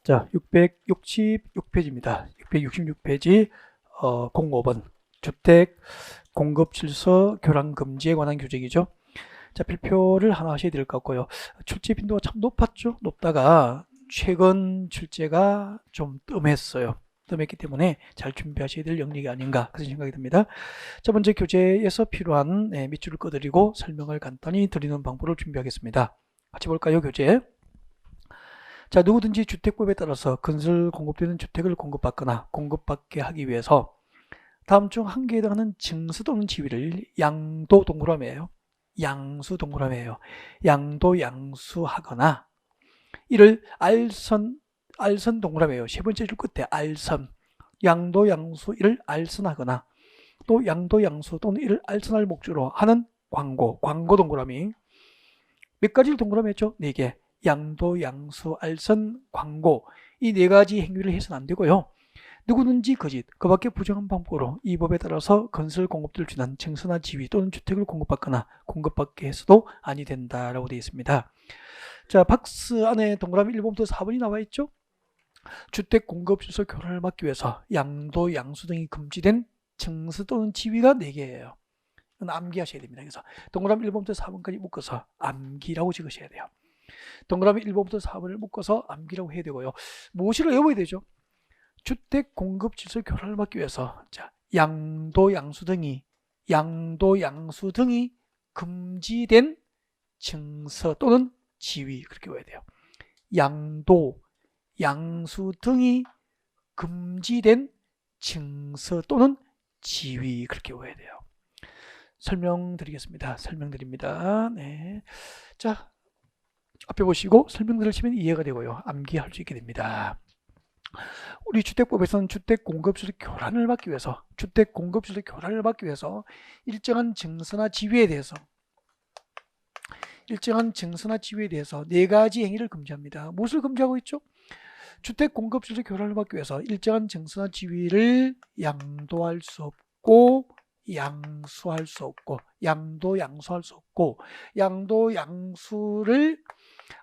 자, 666페이지입니다. 666페이지 05번 주택 공급 질서 교란 금지에 관한 규정이죠. 자, 필표를 하나 하셔야 될 것 같고요. 출제 빈도가 참 높았죠. 높다가 최근 출제가 좀 뜸했어요. 뜸했기 때문에 잘 준비하셔야 될 영역이 아닌가 그런 생각이 듭니다. 자, 먼저 교재에서 필요한 밑줄을 꺼드리고 설명을 간단히 드리는 방법을 준비하겠습니다. 같이 볼까요? 교재. 자, 누구든지 주택법에 따라서 건설 공급되는 주택을 공급받거나 공급받게 하기 위해서 다음 중 한 개에 해당하는 증서 또는 지위를 양도 동그라미예요. 양수 동그라미예요. 양도 양수하거나 이를 알선 동그라미예요. 세 번째 줄 끝에 알선 양도 양수 이를 알선하거나 또 양도 양수 또는 이를 알선할 목적으로 하는 광고 동그라미. 몇 가지를 동그라미 했죠? 4개. 양도, 양수, 알선, 광고 이 4가지 행위를 해서는 안 되고요. 누구든지 거짓, 그 밖에 부정한 방법으로 이 법에 따라서 건설 공급들을 주는 증서나 지위 또는 주택을 공급받거나 공급받게 해서도 아니 된다라고 되어 있습니다. 자, 박스 안에 동그라미 1번부터 4번이 나와 있죠? 주택 공급 질서 교란을 막기 위해서 양도, 양수 등이 금지된 증서 또는 지위가 4개예요. 이건 암기하셔야 됩니다. 그래서 동그라미 1번부터 4번까지 묶어서 암기라고 적으셔야 돼요. 동그라미 1번부터 4번을 묶어서 암기라고 해야 되고요. 무엇을 외워야 되죠? 주택 공급 질서 교란을 막기 위해서 자, 양도 양수 등이 금지된 증서 또는 지위 그렇게 외워야 돼요. 양도 양수 등이 금지된 증서 또는 지위 그렇게 외워야 돼요. 설명드리겠습니다. 설명드립니다. 네. 자, 앞에 보시고 설명 들으시면 이해가 되고요. 암기할 수 있게 됩니다. 우리 주택법에서는 주택 공급질의 교란을 막기 위해서 일정한 증서나 지위에 대해서 4가지 행위를 금지합니다. 무엇을 금지하고 있죠? 주택 공급질의 교란을 막기 위해서 일정한 증서나 지위를 양도할 수 없고 양수할 수 없고 양도 양수를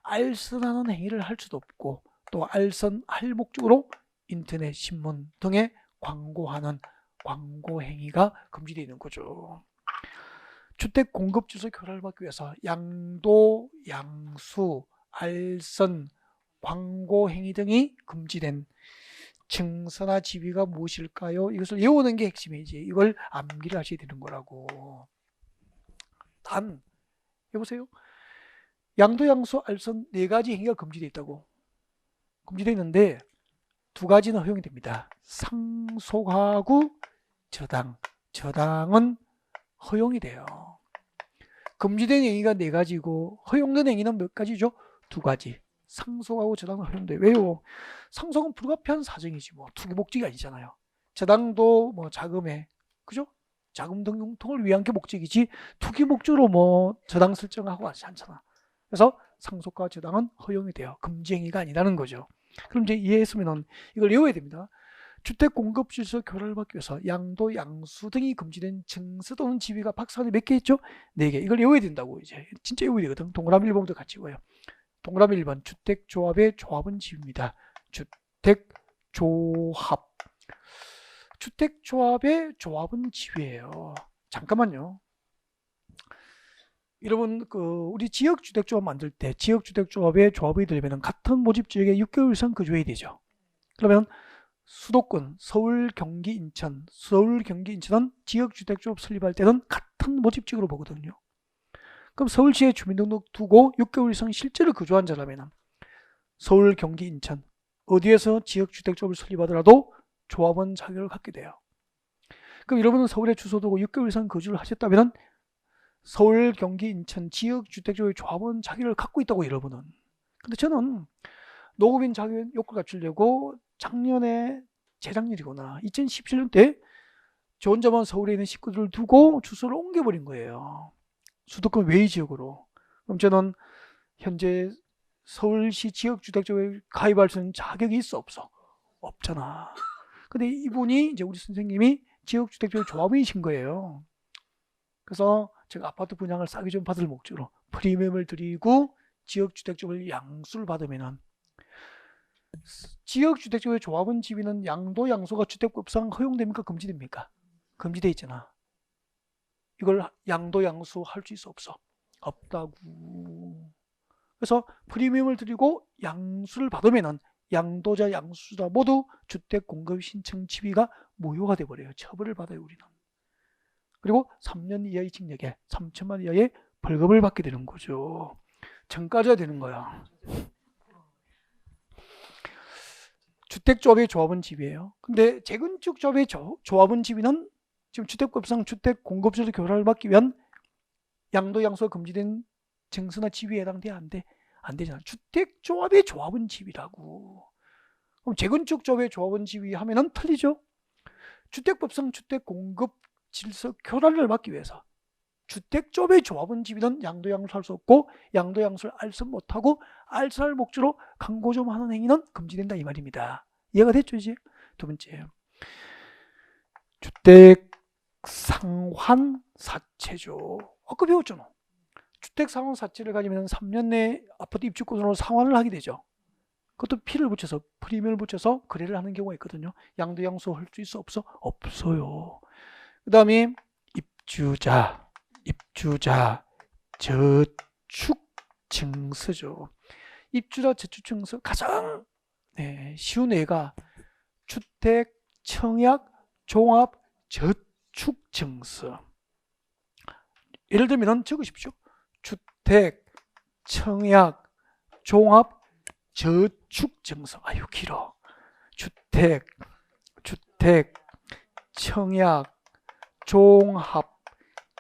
알선하는 행위를 할 수도 없고 또 알선할 목적으로 인터넷 신문 등에 광고하는 광고 행위가 금지되어 있는 거죠. 주택 공급 질서 교란을 막기 위해서 양도, 양수, 알선, 광고 행위 등이 금지된 증서나 지위가 무엇일까요? 이것을 외우는 게 핵심이지. 이걸 암기를 하셔야 되는 거라고. 단, 여보세요? 양도, 양수, 알선 4가지 행위가 금지되어 있다고. 금지되어 있는데 2가지는 허용이 됩니다. 상속하고 저당. 저당은 허용이 돼요. 금지된 행위가 4가지고 허용된 행위는 몇 가지죠? 2가지. 상속하고 저당은 허용돼요. 왜요? 상속은 불가피한 사정이지 뭐 투기 목적이 아니잖아요. 저당도 뭐 자금에 그죠? 자금 등 융통을 위한 게 목적이지 투기 목적으로 뭐 저당 설정하고 하지 않잖아. 그래서 상속과 저당은 허용이 돼요. 금지 행위가 아니라는 거죠. 그럼 이제 이해했으면 이걸 외워야 됩니다. 주택 공급 질서 교란을 막기 위해서 양도, 양수 등이 금지된 증서 또는 지위가 박스 안에 몇 개 있죠? 4개. 이걸 외워야 된다고 이제 진짜 외워야 되거든. 동그라미 1번부터 같이 외워요. 동그라미 1번 주택조합의 조합은 지위입니다. 주택조합의 조합은 지위예요. 잠깐만요. 여러분 우리 지역주택조합 만들 때 지역주택조합의 조합이 되려면 같은 모집지역에 6개월 이상 거주해야 되죠. 그러면 수도권 서울, 경기, 인천은 지역주택조합 설립할 때는 같은 모집지역으로 보거든요. 그럼 서울시에 주민등록 두고 6개월 이상 실제로 거주한 자라면 서울, 경기, 인천 어디에서 지역주택조합을 설립하더라도 조합원 자격을 갖게 돼요. 그럼 여러분은 서울에 주소 두고 6개월 이상 거주를 하셨다면 서울, 경기, 인천 지역주택조합의 조합원 자격을 갖고 있다고 여러분은. 근데 저는 노급인 자격 요건을 갖추려고 재작년이구나 2017년 때 저 혼자만 서울에 있는 식구들을 두고 주소를 옮겨버린 거예요. 수도권 외의 지역으로. 그럼 저는 현재 서울시 지역주택조합에 가입할 수 있는 자격이 있어 없어? 없잖아. 근데 이분이 이제 우리 선생님이 지역주택조합 조합원이신 거예요. 그래서 제가 아파트 분양을 싸게 좀 받을 목적으로 프리미엄을 드리고 지역주택조합을 양수를 받으면은 지역주택지구의 조합원 지위는 양도 양수가 주택법상 허용됩니까? 금지됩니까? 금지돼 있잖아. 이걸 양도 양수 할 수 있어 없어? 없다고. 그래서 프리미엄을 드리고 양수를 받으면은 양도자 양수자 모두 주택 공급 신청 지위가 무효가 돼 버려요. 처벌을 받아요, 우리는. 그리고 3년 이하의 징역에 3천만 원 이하의 벌금을 받게 되는 거죠. 전과자 되는 거야. 주택조합의 조합원 지위예요. 근데 재건축조합의 조합원 지위는 지금 주택법상 주택 공급제도 교란을 막기 위한 양도 양수가 금지된 증서나 지위에 해당돼? 안 돼? 안 되잖아. 주택조합의 조합원 지위라고. 그럼 재건축조합의 조합원 지위 하면은 틀리죠? 주택법상 주택 공급 질서 교란을 막기 위해서 주택조합의 조합원 지위는 양도 양수를 할 수 없고 양도 양수를 알선 못하고 알선할 목적으로 광고 좀 하는 행위는 금지된다 이 말입니다. 이해가 됐죠 이제? 두 번째, 주택 상환 사채죠. 아까 배웠잖아. 주택 상환 사채를 가지면 3년 내에 아파트 입주권으로 상환을 하게 되죠. 그것도 피를 붙여서 프리미엄을 붙여서 거래를 하는 경우가 있거든요. 양도 양수 할 수 있어 없어? 없어요. 그 다음에 입주자 저축 증서죠. 입주자 저축 증서 가장 쉬운 예가 주택 청약 종합 저축 증서. 예를 들면 적으십시오. 주택 청약 종합 저축 증서. 아유 길어. 주택 청약 종합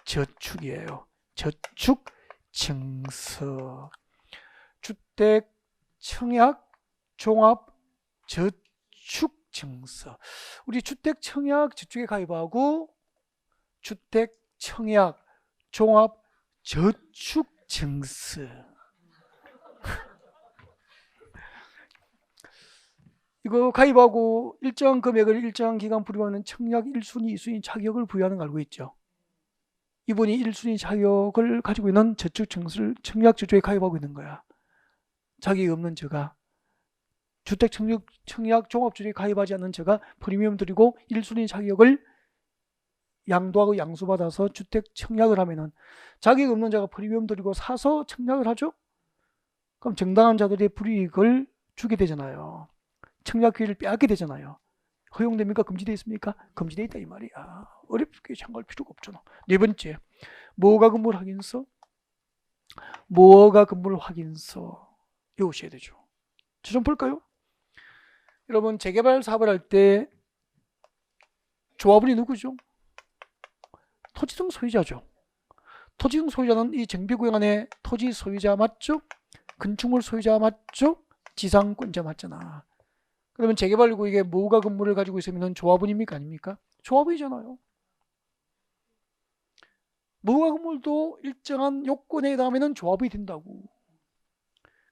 저축이에요. 저축 증서. 주택 청약 종합 저축 증서. 우리 주택 청약 저축에 가입하고 주택 청약 종합 저축 증서. 이거 가입하고 일정 금액을 일정 기간 부여하는 청약 1순위, 2순위 자격을 부여하는 거 알고 있죠? 이분이 1순위 자격을 가지고 있는 저축 증서를 청약 저축에 가입하고 있는 거야. 자격이 없는 저가, 주택 청약 종합 저축에 가입하지 않는 저가 프리미엄 들이고 1순위 자격을 양도하고 양수받아서 주택 청약을 하면은 자격이 없는 자가 프리미엄 들이고 사서 청약을 하죠? 그럼 정당한 자들의 불이익을 주게 되잖아요. 청약 기회를 빼앗게 되잖아요. 허용됩니까? 금지되어 있습니까? 금지되어 있다 이 말이야. 어렵게 생각할 필요가 없잖아. 네 번째, 무허가 건물 확인서. 무허가 건물 확인서 외우셔야 되죠. 저 좀 볼까요? 여러분 재개발 사업을 할 때 조합원이 누구죠? 토지등 소유자죠. 토지등 소유자는 이 정비구역 안에 토지 소유자 맞죠? 건축물 소유자 맞죠? 지상권자 맞잖아. 그러면 재개발구역에 무허가 건물을 가지고 있으면 조합원입니까? 아닙니까? 조합원이잖아요. 무허가 건물도 일정한 요건에 해당하면 조합이 된다고.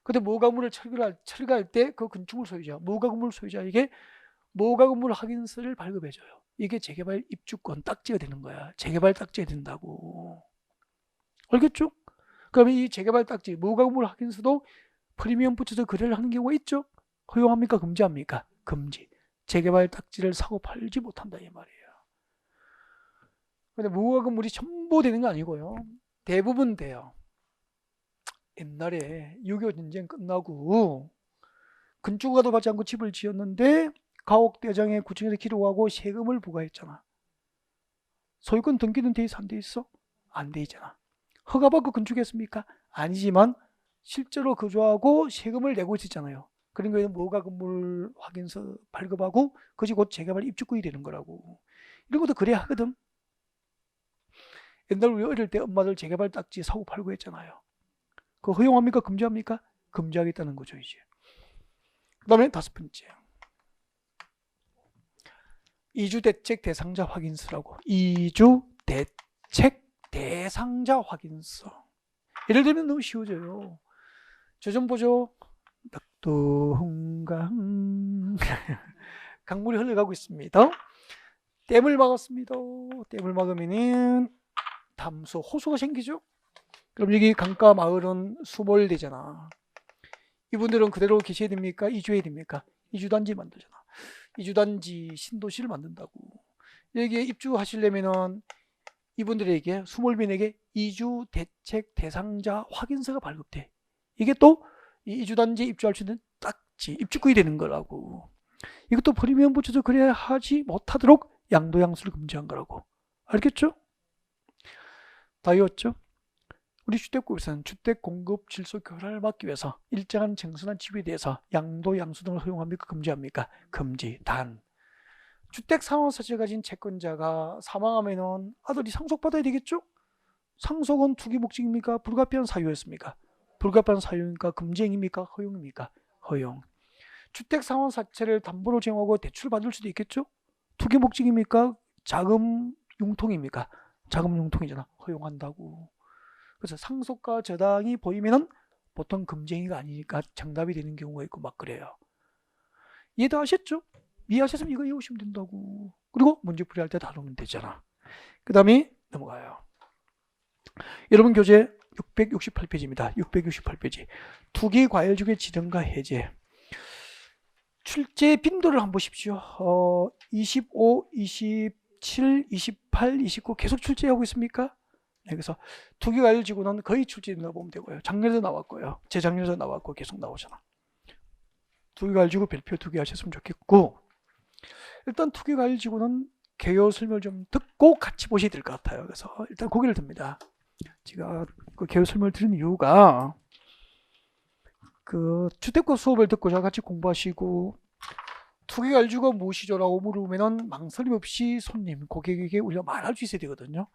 근데 무허가 건물을 철거할 때 그 건축물 소유자, 무허가 건물 소유자에게 무허가 건물 확인서를 발급해줘요. 이게 재개발 입주권 딱지가 되는 거야. 재개발 딱지가 된다고. 알겠죠? 그러면 이 재개발 딱지, 무허가 건물 확인서도 프리미엄 붙여서 거래를 하는 경우가 있죠? 허용합니까? 금지합니까? 금지. 재개발 딱지를 사고 팔지 못한다 이 말이에요. 근데 무허가 건물이 전부 되는 거 아니고요. 대부분 돼요. 옛날에 6.25 전쟁 끝나고 건축허가도 받지 않고 집을 지었는데 가옥대장에 구청에서 기록하고 세금을 부과했잖아. 소유권 등기는 돼 있어? 안 돼 있어? 안 돼 있잖아. 허가받고 건축했습니까? 아니지만 실제로 거주하고 세금을 내고 있었잖아요. 그런 거에는 무허가 건물 확인서 발급하고 그것이 곧 재개발 입주권이 되는 거라고. 이런 것도 그래야 하거든. 옛날 우리 어릴 때 엄마들 재개발 딱지 사고 팔고 했잖아요. 그거 허용합니까? 금지합니까? 금지하겠다는 거죠 이제. 그 다음에 다섯 번째, 이주대책 대상자 확인서라고. 이주대책 대상자 확인서. 예를 들면 너무 쉬워져요. 저 좀 보죠. 낙도흥강 강물이 흘러가고 있습니다. 댐을 막았습니다. 댐을 막으면은 담수, 호수가 생기죠. 그럼 여기 강가 마을은 수몰되잖아. 이분들은 그대로 계셔야 됩니까? 이주해야 됩니까? 이주단지 만들잖아. 이주단지 신도시를 만든다고. 여기에 입주하시려면은 이분들에게 수몰민에게 이주 대책 대상자 확인서가 발급돼. 이게 또 이 이주단지에 입주할 수 있는 딱지 입주권이 되는 거라고. 이것도 프리미엄 붙여서 그래야 하지 못하도록 양도양수를 금지한 거라고. 알겠죠? 다 이었죠? 우리 주택국에서는 주택 공급 질서 교란을 막기 위해서 일정한 정선한 집에 대해서 양도양수 등을 허용합니까? 금지합니까? 금지. 단 주택 상환사실을 가진 채권자가 사망하면은 아들이 상속받아야 되겠죠? 상속은 투기 목적입니까? 불가피한 사유였습니까? 불가피한 사유입니까? 금지행위입니까? 허용입니까? 허용. 주택 상환사채를 담보로 제공하고 대출 받을 수도 있겠죠? 투기 목적입니까? 자금 융통입니까? 자금 융통이잖아. 허용한다고. 그래서 상속과 저당이 보이면은 보통 금지행위가 아니니까 정답이 되는 경우가 있고 막 그래요. 이해도 하셨죠? 이해하셨으면 이거 외우시면 된다고. 그리고 문제 풀이할 때 다루면 되잖아. 그 다음에 넘어가요. 여러분 교재 668페이지입니다. 668페이지. 투기과열주의 지정과 해제. 출제 빈도를 한번 보십시오. 25, 27, 28, 29 계속 출제하고 있습니까? 네, 그래서 투기과열지구는 거의 출제된다고 보면 되고요. 작년에도 나왔고요. 재작년에도 나왔고 계속 나오잖아. 투기과열지구 별표 투기하셨으면 좋겠고, 일단 투기과열지구는 개요 설명을 좀 듣고 같이 보셔야 될 것 같아요. 그래서 일단 고개를 듭니다. 제가 그 개요 설명을 드린 이유가 그 주택과 수업을 듣고 저와 같이 공부하시고 투기과열지구가 무엇이죠? 라고 물으면은 망설임 없이 손님, 고객에게 우리가 말할 수 있어야 되거든요.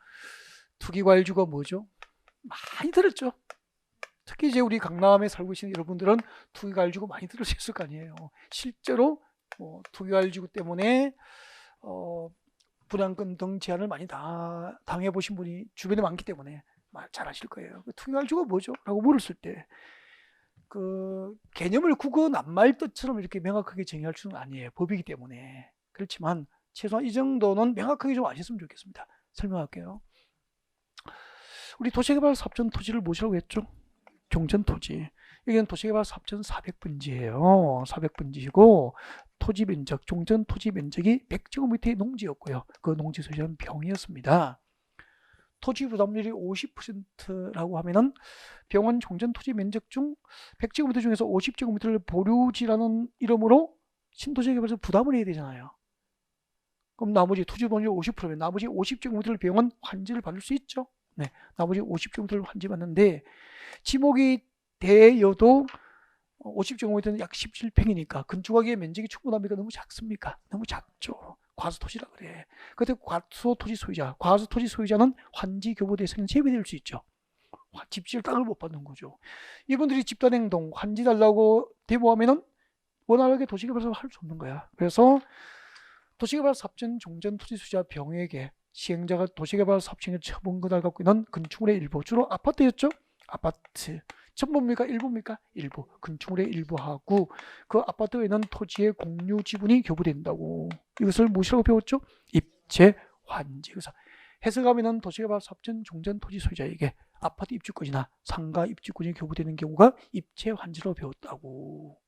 투기과열지구가 뭐죠? 많이 들었죠. 특히 이제 우리 강남에 살고 계신 여러분들은 투기과열지구 많이 들으셨을 거 아니에요. 실제로 투기과열지구 때문에 분양금 등 제한을 많이 당해보신 분이 주변에 많기 때문에 잘 아실 거예요. 투기과열지구가 뭐죠? 라고 물었을 때 그 개념을 국어 낱말 뜻처럼 이렇게 명확하게 정의할 수는 아니에요. 법이기 때문에. 그렇지만 최소한 이 정도는 명확하게 좀 아셨으면 좋겠습니다. 설명할게요. 우리 도시개발사업전 토지를 뭐라고 했죠? 종전토지. 여기는 도시개발사업전 400분지예요. 400분지이고 토지 면적, 종전토지 면적이 100제곱미터의 농지였고요. 그 농지 소유자는 병이었습니다. 토지 부담률이 50%라고 하면은 병원 종전토지 면적 중 100제곱미터 중에서 50제곱미터를 보류지라는 이름으로 신도시개발에서 부담을 해야 되잖아요. 그럼 나머지 토지 부담률이 50%면 나머지 50제곱미터를 병원 환지를 받을 수 있죠. 네, 나머지 50제곱미터를 환지받는데 지목이 되어도 50제곱미터는 약 17평이니까 건축하기에 면적이 충분합니까? 너무 작습니까? 너무 작죠. 과수토지라 그래. 그때 과수토지 소유자, 과수토지 소유자는 환지 교부 대상에 제외될 수 있죠. 집지을 땅을 못 받는 거죠. 이분들이 집단행동, 환지 달라고 대모하면은 원활하게 도시개발사업을 할 수 없는 거야. 그래서 도시개발사업전 종전토지 소유자 병에게 시행자가 도시개발사업청의 처분권을 갖고 있는 건축물의 일부, 주로 아파트였죠. 아파트. 전부입니까? 일부입니까? 일부. 건축물의 일부하고 그 아파트에 있는 토지의 공유 지분이 교부된다고. 이것을 무엇이라고 배웠죠? 입체 환지. 그래서 해석하면은 도시개발사업전 종전토지 소유자에게 아파트 입주권이나 상가 입주권이 교부되는 경우가 입체 환지로 배웠다고.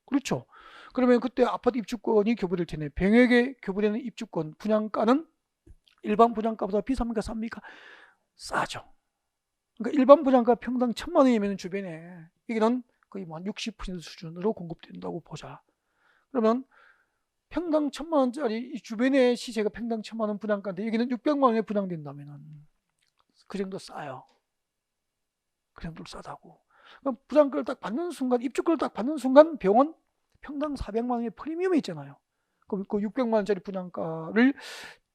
그렇죠? 그러면 그때 아파트 입주권이 교부될 텐데 병에게 교부되는 입주권 분양가는 일반 분양가보다 비쌉니까? 쌉니까? 싸죠. 그러니까 일반 분양가 평당 1,000만 원이면 주변에 여기는 거의 뭐 한 60% 수준으로 공급된다고 보자. 그러면 평당 1,000만 원짜리 주변의 시세가 평당 1,000만 원 분양가인데 여기는 600만 원에 분양된다면은 그 정도 싸요. 그 정도로 싸다고. 그럼 분양가를 딱 받는 순간, 입주권을 딱 받는 순간 병원 평당 400만 원의 프리미엄이 있잖아요. 그럼 그 600만 원짜리 분양가를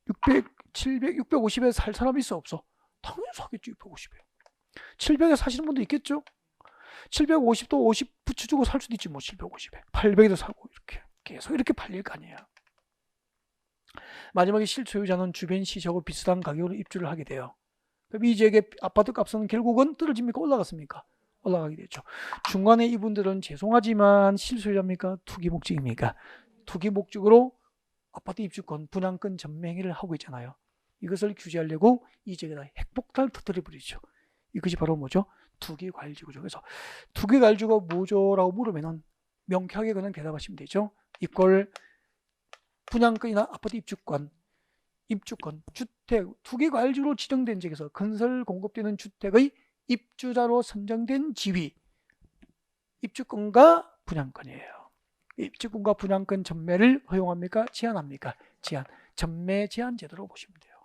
600, 700, 650에 살 사람이 있어 없어? 당연히 사겠지. 650에. 700에 사시는 분도 있겠죠? 750도 50 붙여주고 살 수도 있지 뭐 750에. 800에도 사고 이렇게 계속 이렇게 팔릴 거 아니에요. 마지막에 실소유자는 주변 시세하고 비슷한 가격으로 입주를 하게 돼요. 그럼 이 지역의 아파트 값은 결국은 떨어집니까? 올라갔습니까? 올라가게 되죠. 중간에 이분들은 죄송하지만 실소유자입니까? 투기 목적입니까? 투기 목적으로 아파트 입주권, 분양권 전매행위를 하고 있잖아요. 이것을 규제하려고 이 지역에다 핵폭탄을 터뜨려 버리죠. 이것이 바로 뭐죠? 투기과열지구죠. 그래서 투기과열지구가 뭐죠? 라고 물으면은 명쾌하게 그냥 대답하시면 되죠. 이꼴 분양권이나 아파트 입주권, 주택, 투기과일지로 지정된 지역에서 건설 공급되는 주택의 입주자로 선정된 지위, 입주권과 분양권이에요. 입주권과 분양권 전매를 허용합니까? 제한합니까? 제한. 전매 제한 제도로 보시면 돼요.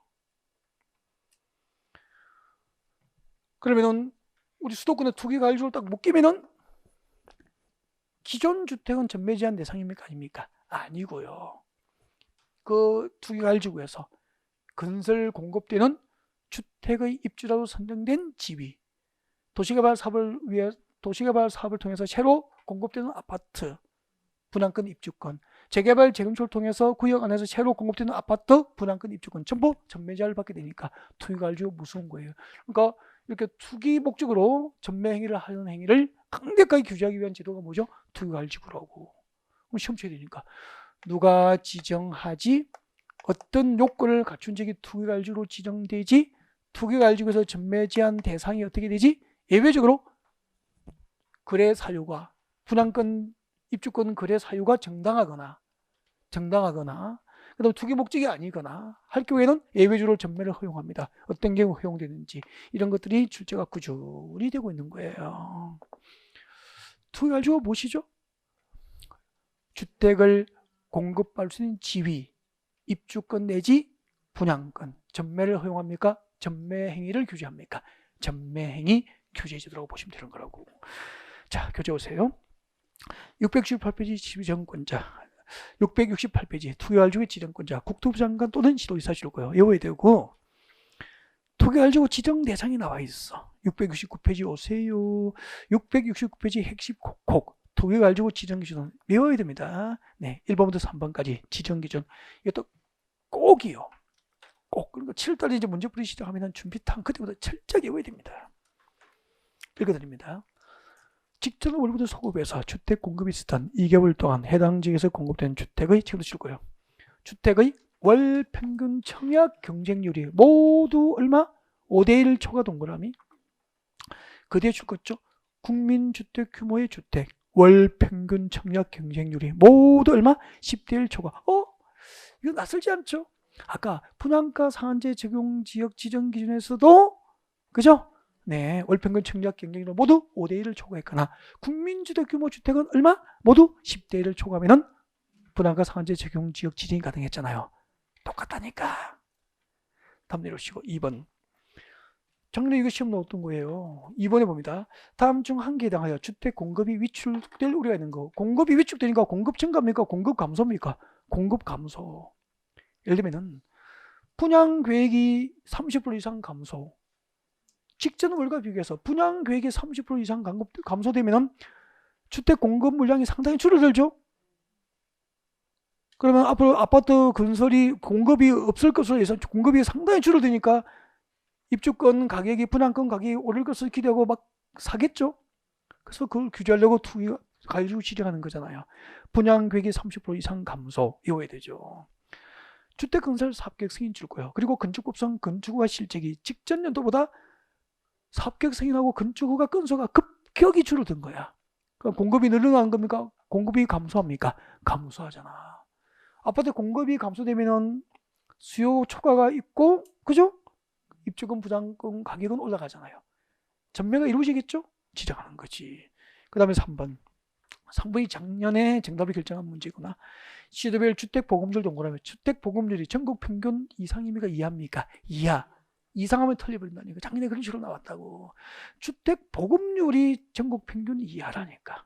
그러면은 우리 수도권의 투기과일지로 딱 묶이면은 기존 주택은 전매 제한 대상입니까? 아닙니까? 아니고요. 그 투기과일지구에서 건설 공급되는 주택의 입주자로 선정된 지위, 도시개발 사업을 통해서 새로 공급되는 아파트, 분양권 입주권, 재개발 재건축을 통해서 구역 안에서 새로 공급되는 아파트, 분양권 입주권 전부 전매제한을 받게 되니까 투기과일지구 무서운 거예요. 그러니까 이렇게 투기 목적으로 전매 행위를 하는 행위를 강력하게 규제하기 위한 제도가 뭐죠? 투기과일지구라고. 그럼 시험 쳐야 되니까 누가 지정하지? 어떤 요건을 갖춘 적이 투기과일지구로 지정되지? 투기과일지구에서 전매 제한 대상이 어떻게 되지? 예외적으로 거래 사유가, 분양권 입주권 거래 사유가 정당하거나 그다음 투기 목적이 아니거나 할 경우에는 예외적으로 전매를 허용합니다. 어떤 경우 허용되는지 이런 것들이 출제가 꾸준히 되고 있는 거예요. 투기과일지구가 무엇이죠? 주택을 공급할 수 있는 지위, 입주권 내지 분양권, 전매를 허용합니까? 전매 행위를 규제합니까? 전매 행위 규제 제도라고 보시면 되는 거라고. 자, 교재 오세요. 668페이지 지정권자, 668페이지 투기과일지구 지정권자, 국토부 장관 또는 시도지사실고요. 외워야 되고, 투기과일지구 지정 대상이 나와 있어. 669페이지 오세요. 669페이지 핵심 콕콕. 투기과일지구 지정 기준 외워야 됩니다. 네, 1번부터 3번까지 지정 기준. 이것도 꼭이요. 꼭. 그리고 7월달에 이제 문제 풀이 시작하면 준비 탕 그때부터 철저하게 외워야 됩니다. 읽어드립니다. 직전 월부터 소급해서 주택 공급이 있었던 2개월 동안 해당 지역에서 공급된 주택의 지금도 칠 거예요. 주택의 월 평균 청약 경쟁률이 모두 얼마? 5대1 초과 동그라미. 그 뒤에 줄 거죠. 국민주택 규모의 주택 월 평균 청약 경쟁률이 모두 얼마? 10대1 초과. 이거 낯설지 않죠? 아까 분양가 상한제 적용 지역 지정 기준에서도 그죠? 네, 월평균 청약 경쟁률 모두 5대1을 초과했거나 국민주택 규모 주택은 얼마? 모두 10대1을 초과하면 분양가 상한제 적용 지역 지정이 가능했잖아요. 똑같다니까. 다음 내려오시고 2번. 작년에 이거 시험 나왔던 거예요. 2번에 봅니다. 다음 중 한 개에 해당하여 주택 공급이 위축될 우려가 있는 거. 공급이 위축되니까 공급 증가입니까? 공급 감소입니까? 공급 감소. 예를 들면은 분양 계획이 30% 이상 감소. 직전 월과 비교해서 분양 계획이 30% 이상 감소되면 주택 공급 물량이 상당히 줄어들죠. 그러면 앞으로 아파트 건설이 공급이 없을 것으로 예상, 공급이 상당히 줄어드니까 입주권 가격이 분양권 가격이 오를 것을 기대하고 막 사겠죠. 그래서 그걸 규제하려고 투기과일지구 지정하는 거잖아요. 분양 계획이 30% 이상 감소 이어야 되죠. 주택 건설 사업계획 승인 줄고요. 그리고 건축법상 건축허가 실적이 직전 연도보다 사업계획 승인하고 건축허가 건수가 급격히 줄어든 거야. 그럼 공급이 늘어난 겁니까? 공급이 감소합니까? 감소하잖아. 아파트 공급이 감소되면은 수요 초과가 있고, 그죠? 입주권 부담권 가격은 올라가잖아요. 전매가 이루어지겠죠? 지정하는 거지. 그 다음에 3번. 3번이 작년에 정답을 결정한 문제구나. 시도별 주택 보급률 동그라미. 주택 보급률이 전국 평균 이상입니까? 이하입니까? 이하. 이상하면 틀려버린다니까. 작년에 그런 식으로 나왔다고. 주택 보급률이 전국 평균 이하라니까.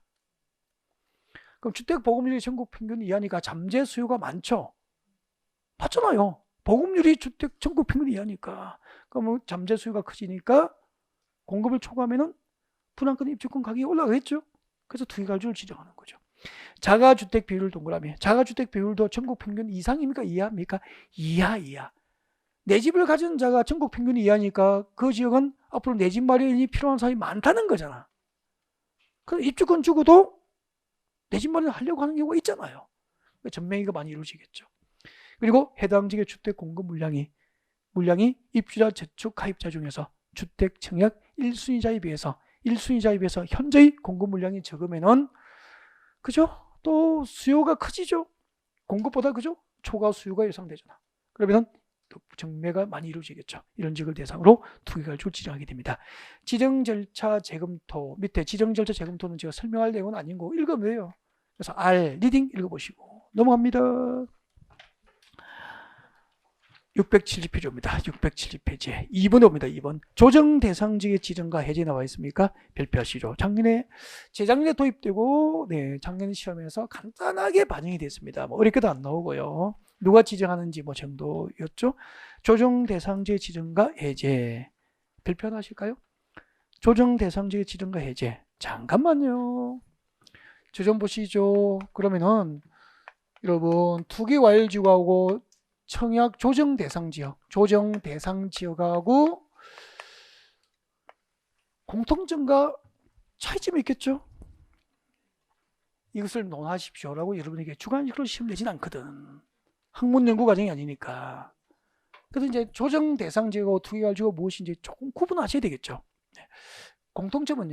그럼 주택 보급률이 전국 평균 이하니까 잠재 수요가 많죠? 맞잖아요. 보급률이 주택 전국 평균 이하니까. 그럼 잠재 수요가 커지니까 공급을 초과하면은 분양권 입주권 가격이 올라가겠죠? 그래서 투기과일지구를 지정하는 거죠. 자가주택 비율 동그라미. 자가주택 비율도 전국 평균 이상입니까? 이하입니까? 이하. 내 집을 가진 자가 전국 평균 이하니까 그 지역은 앞으로 내 집 마련이 필요한 사람이 많다는 거잖아. 그래서 입주권 주고도 내 집 마련을 하려고 하는 경우가 있잖아요. 전매기가 많이 이루어지겠죠. 그리고 해당 지역의 주택 공급 물량이 입주자 저축 가입자 중에서 주택 청약 1순위자에 비해서 현재의 공급 물량이 적으면은 그죠? 또 수요가 커지죠. 공급보다 그죠? 초과 수요가 예상되잖아. 그러면 또 정매가 많이 이루어지겠죠. 이런 지역을 대상으로 투기가지고 지정하게 됩니다. 지정절차 재검토 밑에 지정절차 재검토는 제가 설명할 내용은 아닌 거 읽으면 돼요. 그래서 R 리딩 읽어보시고 넘어갑니다. 670페이지입니다. 670페이지 2번에 옵니다. 2번 조정 대상지의 지정과 해제 나와 있습니까? 별표하시죠. 재작년에 도입되고 작년 시험에서 간단하게 반영이 됐습니다. 뭐 어렵게도 안 나오고요. 누가 지정하는지 뭐 정도였죠. 조정 대상지의 지정과 해제 별표 하나 하실까요? 조정 대상지의 지정과 해제 잠깐만요. 저 좀 보시죠. 그러면은 여러분 투기과열지구하고 청약 조정 대상 지역하고 공통점과 차이점이 있겠죠. 이것을 논하십시오라고 여러분에게 주관식으로 시험 내진 않거든. 학문 연구 과정이 아니니까. 그래서 이제 조정 대상 지역하고 투기과열지구가 무엇인지 조금 구분하셔야 되겠죠. 공통점은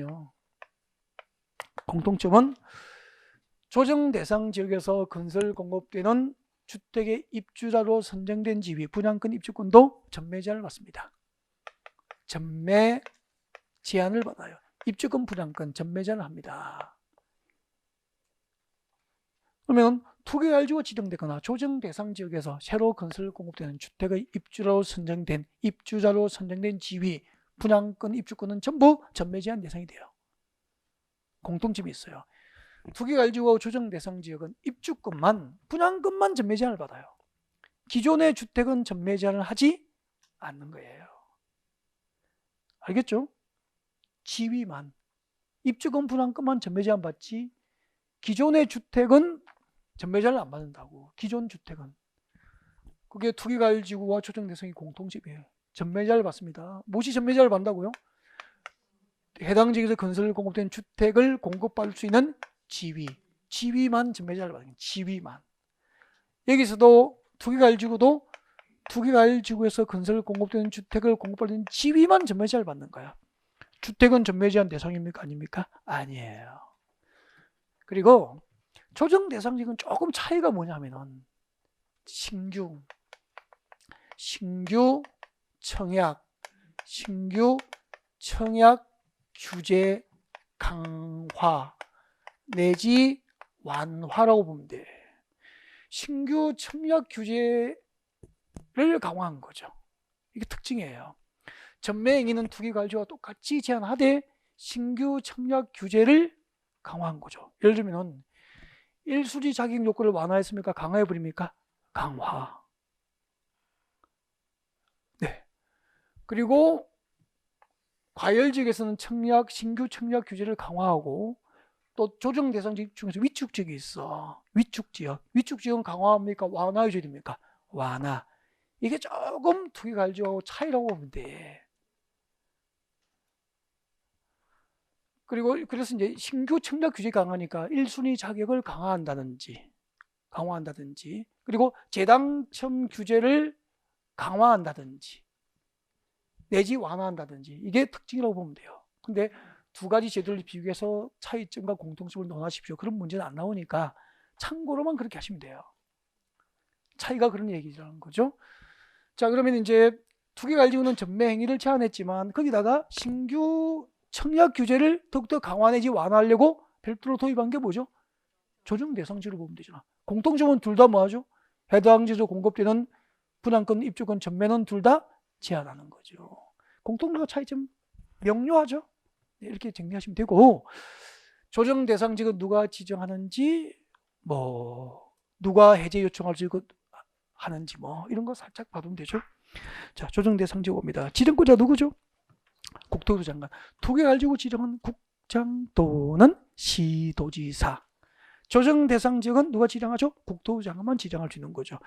조정 대상 지역에서 건설 공급되는 주택의 입주자로 선정된 지위, 분양권 입주권도 전매 제한을 받습니다. 전매 제한을 받아요. 입주권, 분양권 전매 제한을 합니다. 그러면 투기과열지구가 지정되거나 조정 대상 지역에서 새로 건설 공급되는 주택의 입주자로 선정된 지위, 분양권, 입주권은 전부 전매 제한 대상이 돼요. 공통점이 있어요. 투기과열지구와 조정 대상 지역은 입주권만, 분양권만 전매 제한을 받아요. 기존의 주택은 전매 제한을 하지 않는 거예요. 알겠죠? 지위만, 입주권, 분양권만 전매 제한 받지 기존의 주택은 전매 제한을 안 받는다고. 기존 주택은. 그게 투기과열지구와 조정 대상이 공통점이에요. 전매 제한을 받습니다. 무엇이 전매 제한을 받는다고요? 해당 지역에서 건설 공급된 주택을 공급받을 수 있는 지위만 전매 제한을 받는 거예요. 지위만. 여기서도 투기과열지구에서 건설 공급되는 주택을 공급받는 지위만 전매 제한을 받는 거야. 주택은 전매 제한 대상입니까? 아닙니까? 아니에요. 그리고 조정 대상 지역은 조금 차이가 뭐냐면은 신규 청약 규제 강화 내지 완화라고 보면 돼. 신규 청약 규제를 강화한 거죠. 이게 특징이에요. 전매 행위는 투기과열지구와 똑같이 제한하되 신규 청약 규제를 강화한 거죠. 예를 들면 1수리 자격 요건을 완화했습니까? 강화해버립니까? 강화. 네. 그리고 과열지역에서는 신규 청약 규제를 강화하고 또 조정 대상 지역 중에서 위축 지역이 있어. 위축 지역은 강화합니까? 완화해줘야 됩니까? 완화. 이게 조금 투기과열지구하고 차이라고 보면 돼. 그래서 이제 신규 청약 규제 강화니까 1순위 자격을 강화한다든지 그리고 재당첨 규제를 강화한다든지 내지 완화한다든지 이게 특징이라고 보면 돼요. 근데 두 가지 제도를 비교해서 차이점과 공통점을 논하십시오. 그런 문제는 안 나오니까 참고로만 그렇게 하시면 돼요. 차이가 그런 얘기라는 거죠. 자, 그러면 이제 투기과열지구는 전매 행위를 제한했지만 거기다가 신규 청약 규제를 더욱더 강화 내지 완화하려고 별도로 도입한 게 뭐죠? 조정 대상지로 보면 되잖아. 공통점은 둘 다 뭐하죠? 해당 지역에서 공급되는 분양권, 입주권, 전매는 둘 다 제한하는 거죠. 공통점과 차이점 명료하죠? 네, 이렇게 정리하시면 되고 조정 대상지역은 누가 지정하는지 누가 해제 요청할 수 하는지 이런 거 살짝 봐두면 되죠. 자, 조정 대상지역 옵니다. 지정권자 누구죠? 국토부 장관. 투기과열지구 지정은 국장 또는 시도지사. 조정 대상 지역은 누가 지정하죠? 국토부 장관만 지정할 수 있는 거죠.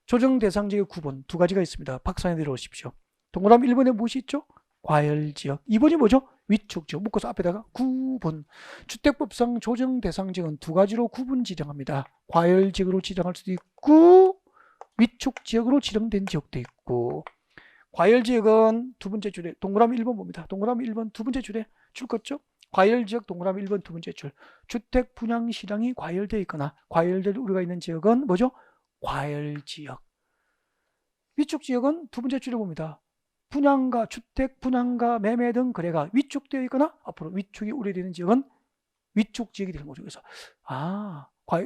조정 대상 지역의 구분 두 가지가 있습니다. 박스에 내려오십시오. 동그라미 1번에 무엇이 있죠? 과열지역. 2번이 뭐죠? 위축지역. 묶어서 앞에다가 구분. 주택법상 조정 대상 지역은 두 가지로 구분 지정합니다. 과열지역으로 지정할 수도 있고 위축지역으로 지정된 지역도 있고. 과열지역은 두 번째 줄에 동그라미 1번 봅니다. 동그라미 1번 두 번째 줄에 줄 것 죠? 과열지역 동그라미 1번 두 번째 줄. 주택 분양 시장이 과열되어 있거나 과열될 우려가 있는 지역은 뭐죠? 과열지역. 위축 지역은 두 번째 줄에 봅니다. 분양가, 주택 분양가, 매매 등 거래가 위축되어 있거나 앞으로 위축이 우려되는 지역은 위축 지역이 되는 거죠. 그래서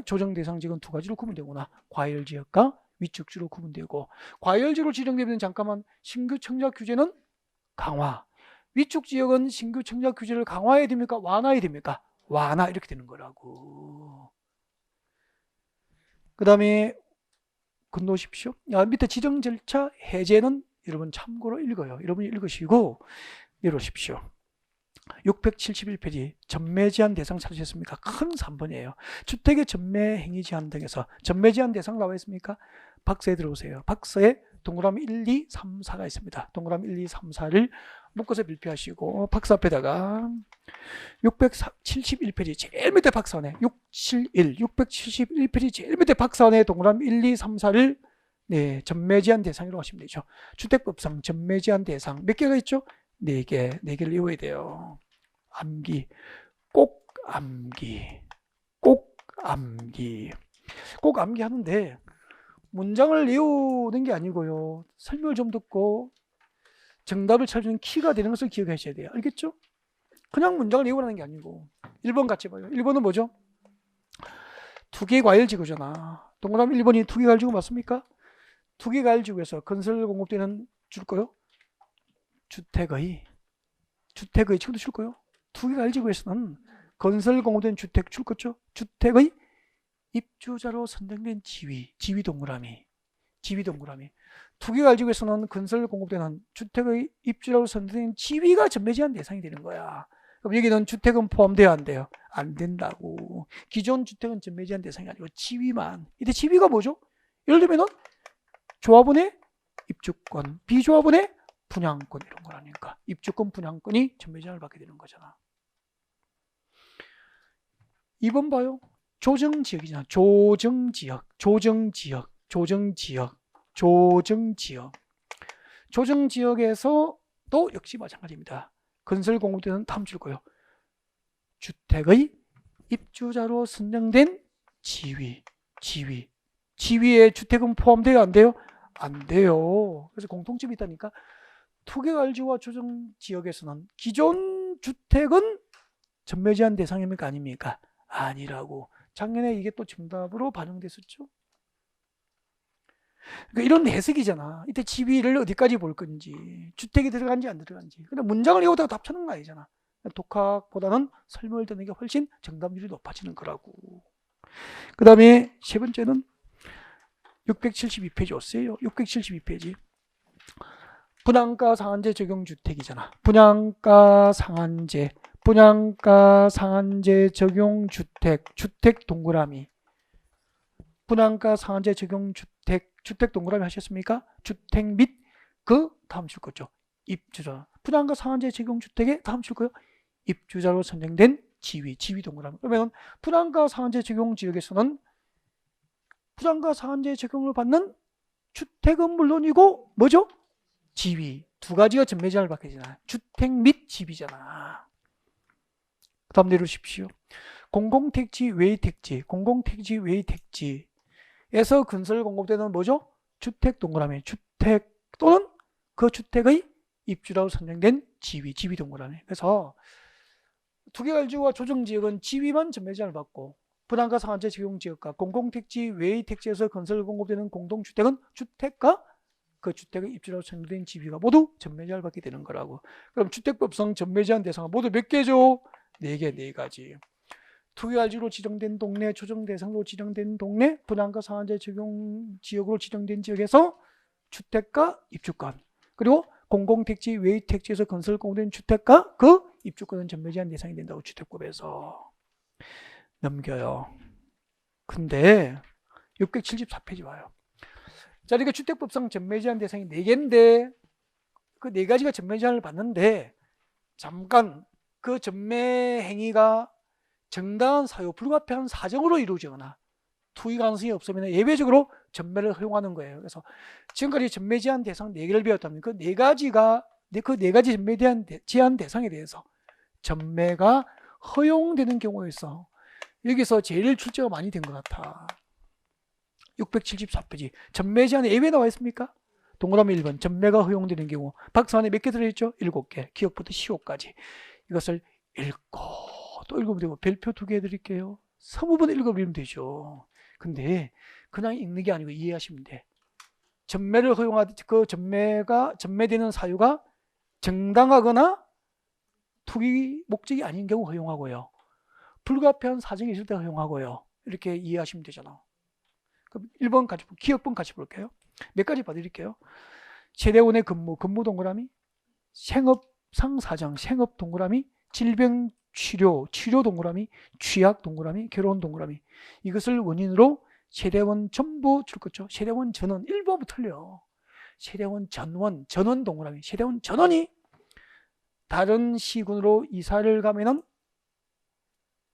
조정 대상 지역은 두 가지로 구분되구나. 과열 지역과 위축 지역으로 구분되고, 과열 지역으로 지정되면 잠깐만 신규 청약 규제는 강화. 위축 지역은 신규 청약 규제를 강화해야 됩니까? 완화해야 됩니까? 완화, 이렇게 되는 거라고. 그 다음에 건너오십시오. 밑에 지정 절차 해제는 여러분 참고로 읽어요. 여러분이 읽으시고 내려오십시오. 671페이지 전매 제한 대상 찾으셨습니까? 큰 3번이에요. 주택의 전매 행위 제한 등에서 전매 제한 대상 나와 있습니까? 박스에 들어오세요. 박스에 동그라미 1, 2, 3, 4가 있습니다. 동그라미 1, 2, 3, 4를 묶어서 빌표하시고 박스 앞에다가 671페이지 제일 밑에 박스 안에 671페이지 제일 밑에 박스 안에 동그라미 1, 2, 3, 4를 전매 제한 대상이라고 하시면 되죠. 주택법상 전매 제한 대상 몇 개가 있죠? 4개, 4개를 외워야 돼요. 암기, 꼭 암기, 꼭 암기. 꼭 암기하는데 문장을 외우는 게 아니고요. 설명을 좀 듣고 정답을 찾는 키가 되는 것을 기억하셔야 돼요. 알겠죠? 그냥 문장을 외우라는 게 아니고. 1번 같이 봐요. 1번은 뭐죠? 투기 과열 지구잖아. 동그라미 1번이 투기 과열 지구 맞습니까? 투기 과열 지구에서 건설 공급되는 줄 거요? 주택의 지금도 줄 거요? 투기 과열 지구에서는 건설 공급된 주택 줄 거죠? 주택의 입주자로 선정된 지위 동그라미. 투기 과열 지구에서는 건설 공급되는 주택의 입주자로 선정된 지위가 전매 제한 대상이 되는 거야. 그럼 여기는 주택은 포함되어 안 돼요? 안 된다고. 기존 주택은 전매 제한 대상이 아니고 지위만. 이때 지위가 뭐죠? 예를 들면은 조합원의 입주권, 비조합원의 분양권 이런 거라니까. 입주권, 분양권이 전매 제한을 받게 되는 거잖아. 2번 봐요. 조정지역이잖아. 조정지역에서도 역시 마찬가지입니다. 건설 공급되는 다음 줄 거요. 주택의 입주자로 선정된 지위에 주택은 포함돼요? 안 돼요? 안 돼요. 그래서 공통점이 있다니까. 투기과열지구와 조정지역에서는 기존 주택은 전매 제한 대상입니까? 아닙니까? 아니라고. 작년에 이게 또 정답으로 반영됐었죠. 그러니까 이런 해석이잖아. 이때 지위를 어디까지 볼 건지, 주택이 들어간지 안 들어간지. 근데 문장을 외우다가 답 찾는 거 아니잖아. 독학보다는 설명을 듣는 게 훨씬 정답률이 높아지는 거라고. 그 다음에 세 번째는 672페이지 오세요. 672페이지. 분양가 상한제 적용 주택이잖아. 분양가 상한제 적용 주택 동그라미. 분양가 상한제 적용 주택 동그라미 하셨습니까? 주택 및 그 다음 줄 거죠. 입주자. 분양가 상한제 적용 주택에 다음 줄 거요. 입주자로 선정된 지위 동그라미. 그러면 분양가 상한제 적용 지역에서는 분양가 상한제 적용을 받는 주택은 물론이고 뭐죠? 지위. 두 가지가 전매 제한을 받게 되잖아. 주택 및 지위잖아. 다음 내려오십시오. 공공택지 외의 택지에서 건설 공급되는 뭐죠? 주택 동그라미. 주택 또는 그 주택의 입주라고 선정된 지위 동그라미. 그래서 투기과열지구와 조정지역은 지위만 전매 제한을 받고 분양가 상한제 적용 지역과 공공택지 외의 택지에서 건설 공급되는 공동주택은 주택과 그 주택의 입주라고 선정된 지위가 모두 전매 제한을 받게 되는 거라고. 그럼 주택법상 전매 제한 대상은 모두 몇 개죠? 4개, 4가지. 투기과열지구로 지정된 동네, 조정 대상으로 지정된 동네, 분양가 상한제 적용 지역으로 지정된 지역에서 주택과 입주권, 그리고 공공택지 외의 택지에서 건설 공급된 주택과 그 입주권은 전매 제한 대상이 된다고. 주택법에서 넘겨요. 근데 674페이지 와요. 자, 그러니까 주택법상 전매 제한 대상이 4개인데 그 4가지가 전매 제한을 받는데 잠깐 그 전매 행위가 정당한 사유, 불가피한 사정으로 이루어지거나 투기 가능성이 없으면 예외적으로 전매를 허용하는 거예요. 그래서 지금까지 전매 제한 대상 4개를 배웠다면 그 4가지 전매 제한 대상에 대해서 전매가 허용되는 경우가 있어. 여기서 제일 출제가 많이 된 것 같아. 674페이지. 전매 제한에 예외 나와 있습니까? 동그라미 1번. 전매가 허용되는 경우. 박스 안에 몇 개 들어있죠? 7개. 기억부터 시효까지. 이것을 읽고 또 읽으면 되고, 별표 2개 해드릴게요. 서부분 읽어보면 되죠. 근데 그냥 읽는 게 아니고 이해하시면 돼. 전매를 그 전매되는 사유가 정당하거나 투기 목적이 아닌 경우 허용하고요. 불가피한 사정이 있을 때 허용하고요. 이렇게 이해하시면 되잖아. 그럼 1번 같이, 기억번 같이 볼게요. 몇 가지 봐드릴게요. 세대원의 근무 동그라미, 생업상 사정, 생업 동그라미, 질병 치료 동그라미, 취약 동그라미, 결혼 동그라미. 이것을 원인으로 세대원 전부 줄 거죠. 세대원 전원 1번부터 틀려. 세대원 전원 동그라미. 세대원 전원이 다른 시군으로 이사를 가면은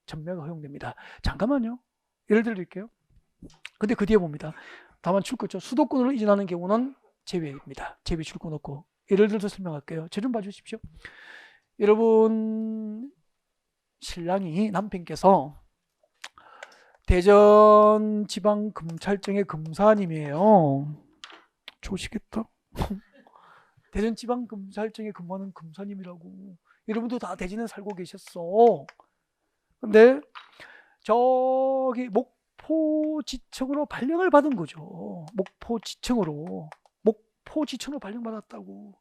전매가 허용됩니다. 잠깐만요. 예를 들어드릴게요. 근데 그 뒤에 봅니다. 다만 줄 거죠. 수도권으로 이전하는 경우는 제외입니다. 제외 줄 거 없고. 예를 들어서 설명할게요. 저 좀 봐주십시오. 여러분, 신랑이 남편께서 대전지방검찰청의 검사님이에요. 좋으시겠다. 대전지방검찰청에 근무하는 검사님이라고. 여러분도 다 대전에 살고 계셨어. 근데 저기 목포지청으로 발령을 받은 거죠. 목포지청으로 발령받았다고.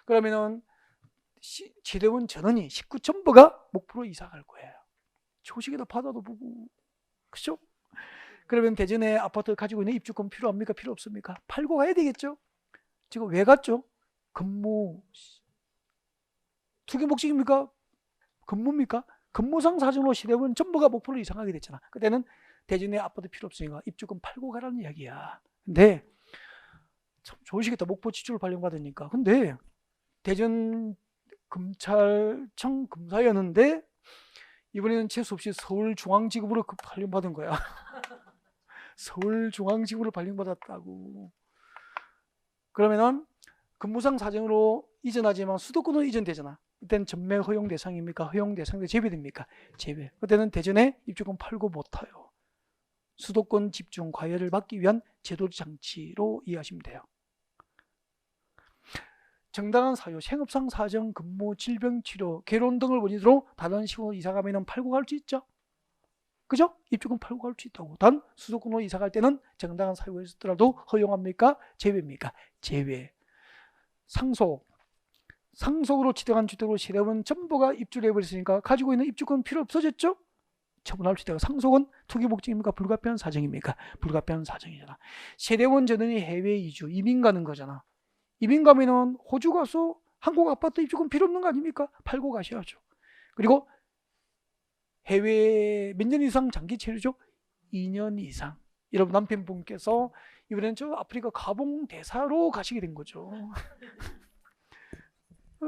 그러면은 지대원 전원이 식구 전부가 목포로 이사 갈 거예요. 조식에다 바다도 보고, 그죠? 그러면 대전에 아파트 가지고 있는 입주권 필요합니까? 필요 없습니까? 팔고 가야 되겠죠? 지금 왜 갔죠? 근무. 투기 목적입니까? 근무입니까? 근무상 사정으로 시대원 전부가 목포로 이사가게 됐잖아. 그때는 대전에 아파트 필요 없으니까 입주권 팔고 가라는 이야기야. 근데 참 좋으시겠다. 목포 지주를 발령받으니까. 근데 대전 검찰청 검사였는데 이번에는 재수없이 서울중앙지검으로 발령받은 거야. 서울중앙지검으로 발령받았다고. 그러면은 근무상 사정으로 이전하지만 수도권으로 이전되잖아. 그때는 전매 허용 대상입니까? 허용 대상인데 제외됩니까? 제외. 그때는 대전에 입주권 팔고 못 타요. 수도권 집중 과열을 막기 위한 제도 장치로 이해하시면 돼요. 정당한 사유, 생업상 사정, 근무, 질병 치료, 결혼 등을 원인으로 다른 시군으로 이사가면 팔고 갈 수 있죠. 그죠? 입주권 팔고 갈 수 있다고. 단 수도권으로 이사갈 때는 정당한 사유가 있었더라도 허용합니까? 제외입니까? 제외. 상속으로 지정한 주택으로 세대원 전부가 입주를 해버렸으니까 가지고 있는 입주권 필요 없어졌죠? 처분할 수 있다고. 상속은 투기 목적입니까? 불가피한 사정입니까? 불가피한 사정이잖아. 세대원 전원이 해외 이주, 이민 가는 거잖아. 이민 가면은 호주 가서 한국 아파트 입주권 필요 없는 거 아닙니까? 팔고 가셔야죠. 그리고 해외 몇 년 이상 장기 체류죠? 2년 이상. 여러분 남편분께서 이번엔 저 아프리카 가봉 대사로 가시게 된 거죠.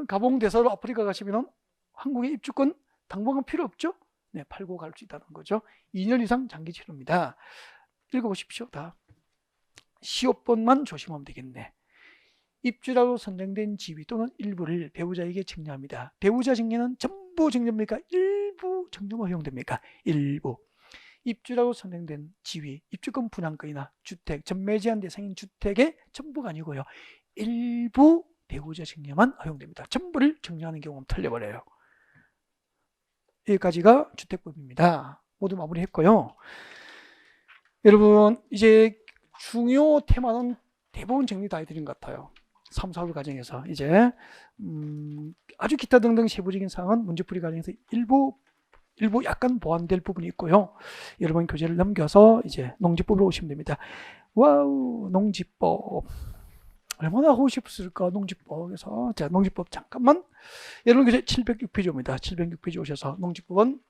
가봉 대사로 아프리카 가시면 한국의 입주권 당분간 필요 없죠? 네, 팔고 갈 수 있다는 거죠. 2년 이상 장기 체류입니다. 읽어보십시오. 다. 시효번만 조심하면 되겠네. 입주라고 선정된 지위 또는 일부를 배우자에게 증여합니다. 배우자 증여는 전부 증여입니까? 일부 증여만 허용됩니까? 일부. 입주라고 선정된 지위, 입주권 분양권이나 주택, 전매 제한 대상인 주택의 전부가 아니고요. 일부 배우자 증여만 허용됩니다. 전부를 증여하는 경우는 틀려버려요. 여기까지가 주택법입니다. 모두 마무리했고요. 여러분 이제 중요 테마는 대부분 정리 다 해드린 것 같아요. 3, 4월 과정에서 이제 아주 기타 등등 세부적인 사항은 문제풀이 과정에서 일부 약간 보완될 부분이 있고요. 여러분 교재를 넘겨서 이제 농지법으로 오시면 됩니다. 와우, 농지법 얼마나 하고 싶었을까? 농지법에서. 자, 농지법 잠깐만. 여러분 교재 706페이지입니다. 706페이지 오셔서 농지법은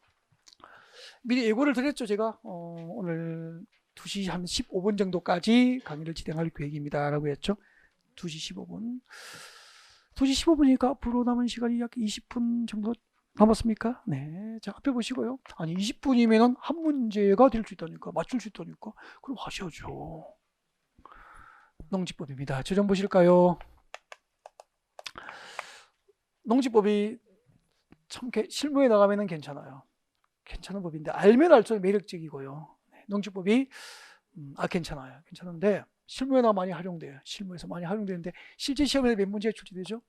미리 예고를 드렸죠. 제가 오늘 2시 한 15분 정도까지 강의를 진행할 계획입니다 라고 했죠. 2시 15분. 2시 15분이니까 앞으로 남은 시간이 약 20분 정도 남았습니까? 네. 자, 앞에 보시고요. 아니, 20분이면 한 문제가 될 수 있다니까. 맞출 수 있다니까. 그럼 하셔야죠. 농지법입니다. 저 좀 보실까요? 농지법이 참 실무에 나가면 괜찮아요. 괜찮은 법인데 알면 알수록 매력적이고요. 농지법이 괜찮아요. 괜찮은데 실무에나 많이 활용돼요. 실무에서 많이 활용되는데 실제 시험에 몇 문제가 출제되죠?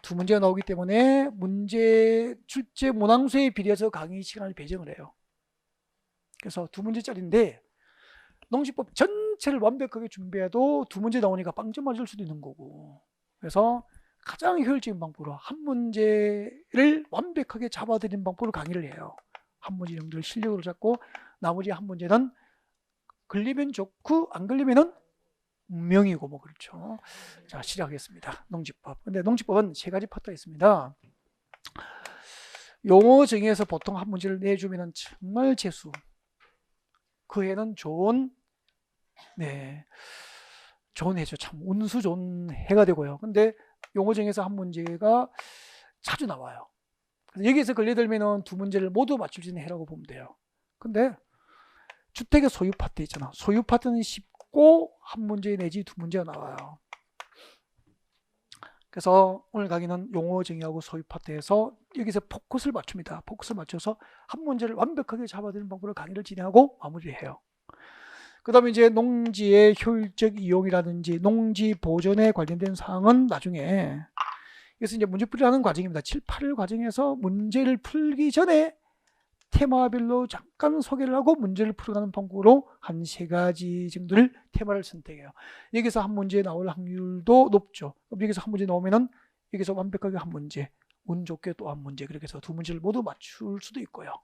2문제가 나오기 때문에 문제 출제 문항수에 비례해서 강의 시간을 배정을 해요. 그래서 2문제짜리인데 농지법 전체를 완벽하게 준비해도 2문제 나오니까 빵점 맞을 수도 있는 거고, 그래서 가장 효율적인 방법으로 한 문제를 완벽하게 잡아들이는 방법으로 강의를 해요. 한 문제 정도를 실력으로 잡고 나머지 한 문제는 걸리면 좋고 안 걸리면은 운명이고 뭐 그렇죠. 자, 시작하겠습니다. 농지법. 근데 농지법은 3가지 파트가 있습니다. 용어 정의에서 보통 한 문제를 내주면은 정말 재수. 그 해는 좋은 해죠. 참 운수 좋은 해가 되고요. 근데 용어 정의에서 한 문제가 자주 나와요. 그래서 여기에서 걸려들면은 2문제를 모두 맞출 수 있는 해라고 보면 돼요. 근데 주택의 소유 파트 있잖아. 소유 파트는 쉽고 한 문제 내지 2문제가 나와요. 그래서 오늘 강의는 용어 정의하고 소유 파트에서 여기서 포커스를 맞춥니다. 포커스를 맞춰서 한 문제를 완벽하게 잡아들이는 방법으로 강의를 진행하고 마무리를 해요. 그 다음에 이제 농지의 효율적 이용이라든지 농지 보존에 관련된 사항은 나중에, 그래서 이제 문제풀이하는 과정입니다. 7, 8일 과정에서 문제를 풀기 전에 테마별로 잠깐 소개를 하고 문제를 풀어가는 방법으로 한 3가지 정도를 테마를 선택해요. 여기서 한 문제 나올 확률도 높죠. 여기서 한 문제 나오면은 여기서 완벽하게 한 문제, 운 좋게 또 한 문제, 그렇게 해서 2문제를 모두 맞출 수도 있고요.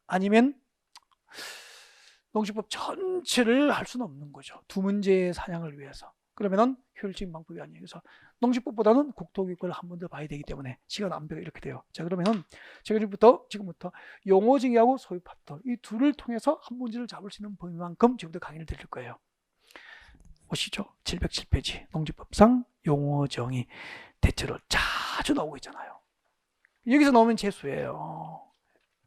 아니면 농지법 전체를 할 수는 없는 거죠. 2문제의 사냥을 위해서. 그러면은 효율적인 방법이 아니에요. 그래서 농지법보다는 국토교육을 한 번 더 봐야 되기 때문에 시간 안배가 이렇게 돼요. 자, 그러면은 제가 지금부터 용어 정의하고 소유 파트 이 둘을 통해서 한 문제를 잡을 수 있는 범위만큼 지금부터 강의를 드릴 거예요. 보시죠. 707페이지 농지법상 용어 정의 대체로 자주 나오고 있잖아요. 여기서 나오면 재수예요.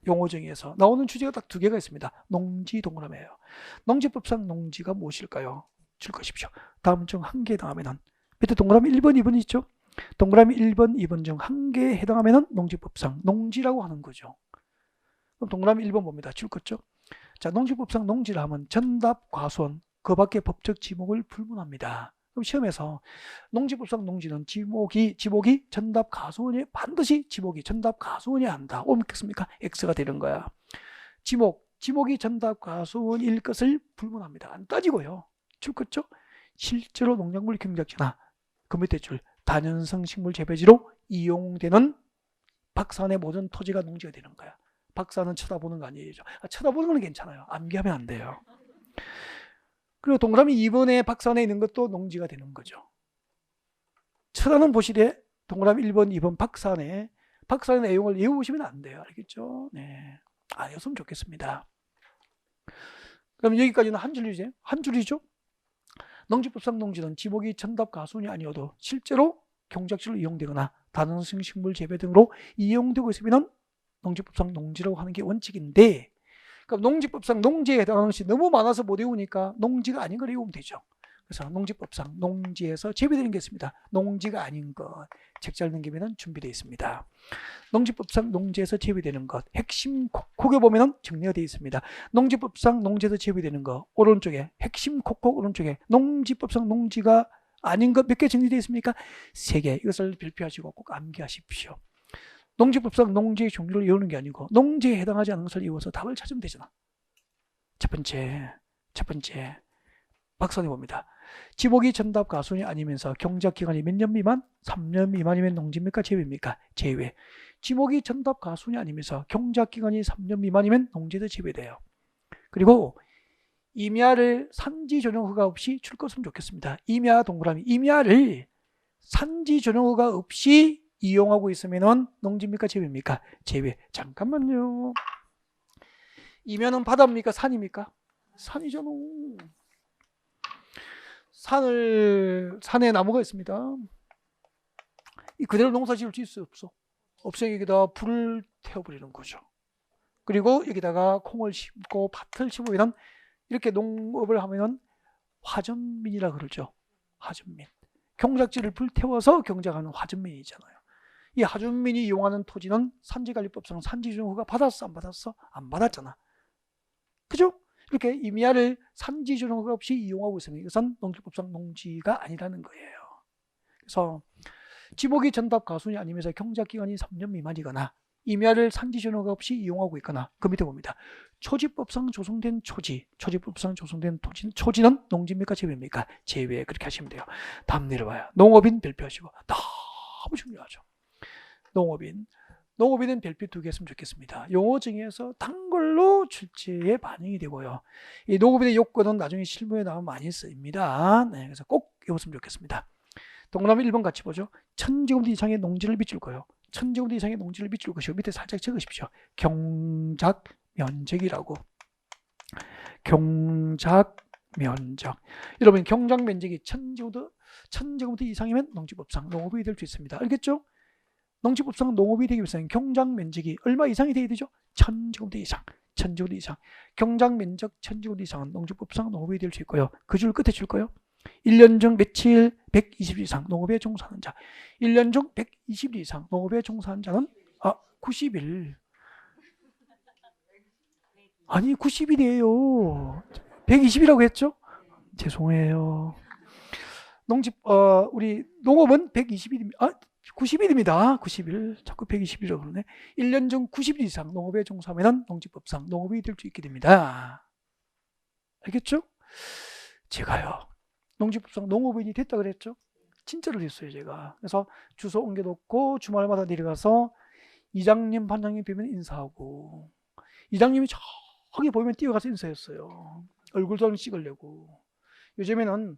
용어 정의에서 나오는 주제가 딱 2개가 있습니다. 농지 동그라미예요. 농지법상 농지가 무엇일까요? 줄 것이십시오. 다음 중 한 개에 해당하면, 밑에 동그라미 1번, 2번 있죠? 동그라미 1번, 2번 중 한 개에 해당하면 농지법상 농지라고 하는 거죠. 그럼 동그라미 1번 봅니다. 줄 것죠? 자, 농지법상 농지를 하면 전답, 과수원, 그 밖에 법적 지목을 불문합니다. 그럼 시험에서 농지법상 농지는 지목이 전답, 과수원이 반드시 지목이 전답, 과수원이 한다. 옮겼습니까? X가 되는 거야. 지목이 전답, 과수원일 것을 불문합니다. 안 따지고요. 줄 것죠? 실제로 농작물 경작지나 그 밑에 줄 다년성 식물 재배지로 이용되는 박산의 모든 토지가 농지가 되는 거야. 박산은 쳐다보는 거 아니에요. 쳐다보는 건 괜찮아요. 암기하면 안 돼요. 그리고 동그라미 2번에 박산에 있는 것도 농지가 되는 거죠. 쳐다는 보시되 동그라미 1번, 2번 박산의 내용을 외우시면 안 돼요. 알겠죠? 네. 아니었으면 좋겠습니다. 그럼 여기까지는 한 줄이죠? 농지법상 농지는 지목이 전답, 과수원이 아니어도 실제로 경작지로 이용되거나 다년성 식물 재배 등으로 이용되고 있으면 농지법상 농지라고 하는 게 원칙인데, 그럼 농지법상 농지에 해당하는 것이 너무 많아서 못 외우니까 농지가 아닌 걸 외우면 되죠. 그래서 농지법상 농지에서 재배되는 게 있습니다. 농지가 아닌 것, 책자를 넘기면 준비되어 있습니다. 농지법상 농지에서 재배되는 것, 핵심 콕콕에 보면 정리가 되어 있습니다. 농지법상 농지에서 재배되는 것, 오른쪽에 핵심 콕콕 오른쪽에 농지법상 농지가 아닌 것 몇 개 정리되어 있습니까? 3개. 이것을 발표하시고 꼭 암기하십시오. 농지법상 농지의 종류를 외우는 게 아니고 농지에 해당하지 않는 것을 외워서 답을 찾으면 되잖아. 첫 번째 박선이 봅니다. 지목이 전답, 과수원이 아니면서 경작기간이 몇 년 미만? 3년 미만이면 농지입니까? 제외입니까? 제외. 지목이 전답, 과수원이 아니면서 경작기간이 3년 미만이면 농지도 제외돼요. 그리고 임야를 산지 전용 허가 없이 줄 것으면 좋겠습니다. 임야 동그라미, 임야를 산지 전용 허가 없이 이용하고 있으면 농지입니까? 제외입니까? 제외. 잠깐만요. 임야는 바다입니까? 산입니까? 산이잖아. 산에 나무가 있습니다. 그대로 농사 지을 수 없어. 없으니 여기다 불을 태워버리는 거죠. 그리고 여기다가 콩을 심고 밭을 심으면 이렇게 농업을 하면 화전민이라 그러죠. 화전민. 경작지를 불태워서 경작하는 화전민이잖아요. 이 하준민이 이용하는 토지는 산지관리법상 산지조정허가 받았어, 안 받았어? 안 받았잖아. 그죠? 이렇게 임야를 산지조정허가 없이 이용하고 있으면 이것은 농지법상 농지가 아니라는 거예요. 그래서 지목이 전답 가순이 아니면서 경작기간이 3년 미만이거나 임야를 산지조정허가 없이 이용하고 있거나 그 밑에 봅니다. 초지법상 조성된 초지법상 조성된 초지는 농지입니까 제외입니까? 제외. 그렇게 하시면 돼요. 다음 내려봐요. 농업인 별표하시고. 너무 중요하죠. 농업인은 별표 2개 했으면 좋겠습니다. 용어 정의에서 단걸로 출제에 반영이 되고요. 이 농업인의 요건은 나중에 실무에 나오면 많이 쓰입니다. 네, 그래서 꼭 외웠으면 좋겠습니다. 동그라미 1번 같이 보죠. 1000제곱미터 이상의 농지를 빚을 거요. 1000제곱미터 이상의 농지를 빚을 것이고 밑에 살짝 적으십시오. 경작 면적이라고. 경작 면적. 여러분 경작 면적이 1000제곱미터 이상이면 농지법상 농업이 될 수 있습니다. 알겠죠? 농지법상 농업이 되기 위해서는 경작 면적이 얼마 이상이 돼야 되죠? 1000제곱미터 이상. 1000제곱미터 이상. 경작 면적 1000제곱미터 이상은 농지법상 농업이 될 수 있고요. 그 줄 끝에 줄 거요. 1년 중 며칠 120일 이상 농업에 종사하는 자. 1년 중 120일 이상 농업에 종사하는 자는 90일. 아니 90일이에요. 120이라고 했죠? 죄송해요. 우리 농업은 120일입니다. 90일입니다. 90일. 자꾸 120일이라고 그러네. 1년 중 90일 이상 농업에 종사하면 농지법상 농업이 될 수 있게 됩니다. 알겠죠? 제가요. 농지법상 농업인이 됐다 그랬죠? 진짜로 됐어요, 제가. 그래서 주소 옮겨놓고 주말마다 내려가서 이장님, 반장님 뵈면 인사하고 이장님이 저기 보이면 뛰어가서 인사했어요. 얼굴도 찍으려고. 요즘에는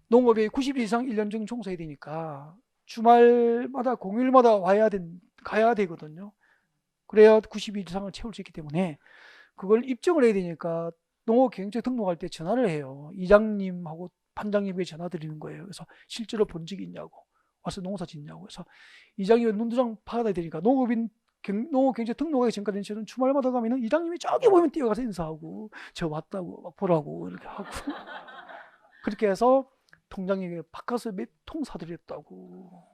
농업에 90일 이상 1년 중 종사해야 되니까 주말마다 공휴일마다 가야 되거든요. 그래야 90일 이상을 채울 수 있기 때문에 그걸 입증을 해야 되니까 농업경영체 등록할 때 전화를 해요. 이장님하고 반장님에게 전화 드리는 거예요. 그래서 실제로 본 적이 있냐고, 와서 농사 짓냐고. 그래서 이장이 눈도장 받아야 되니까 농업경영체 등록하기 전까지는 저는 주말마다 가면은 이장님이 저기 보면 뛰어가서 인사하고 저 왔다고 막 보라고 이렇게 하고 그렇게 해서 통장에게 바꿔서 몇 통 사드렸다고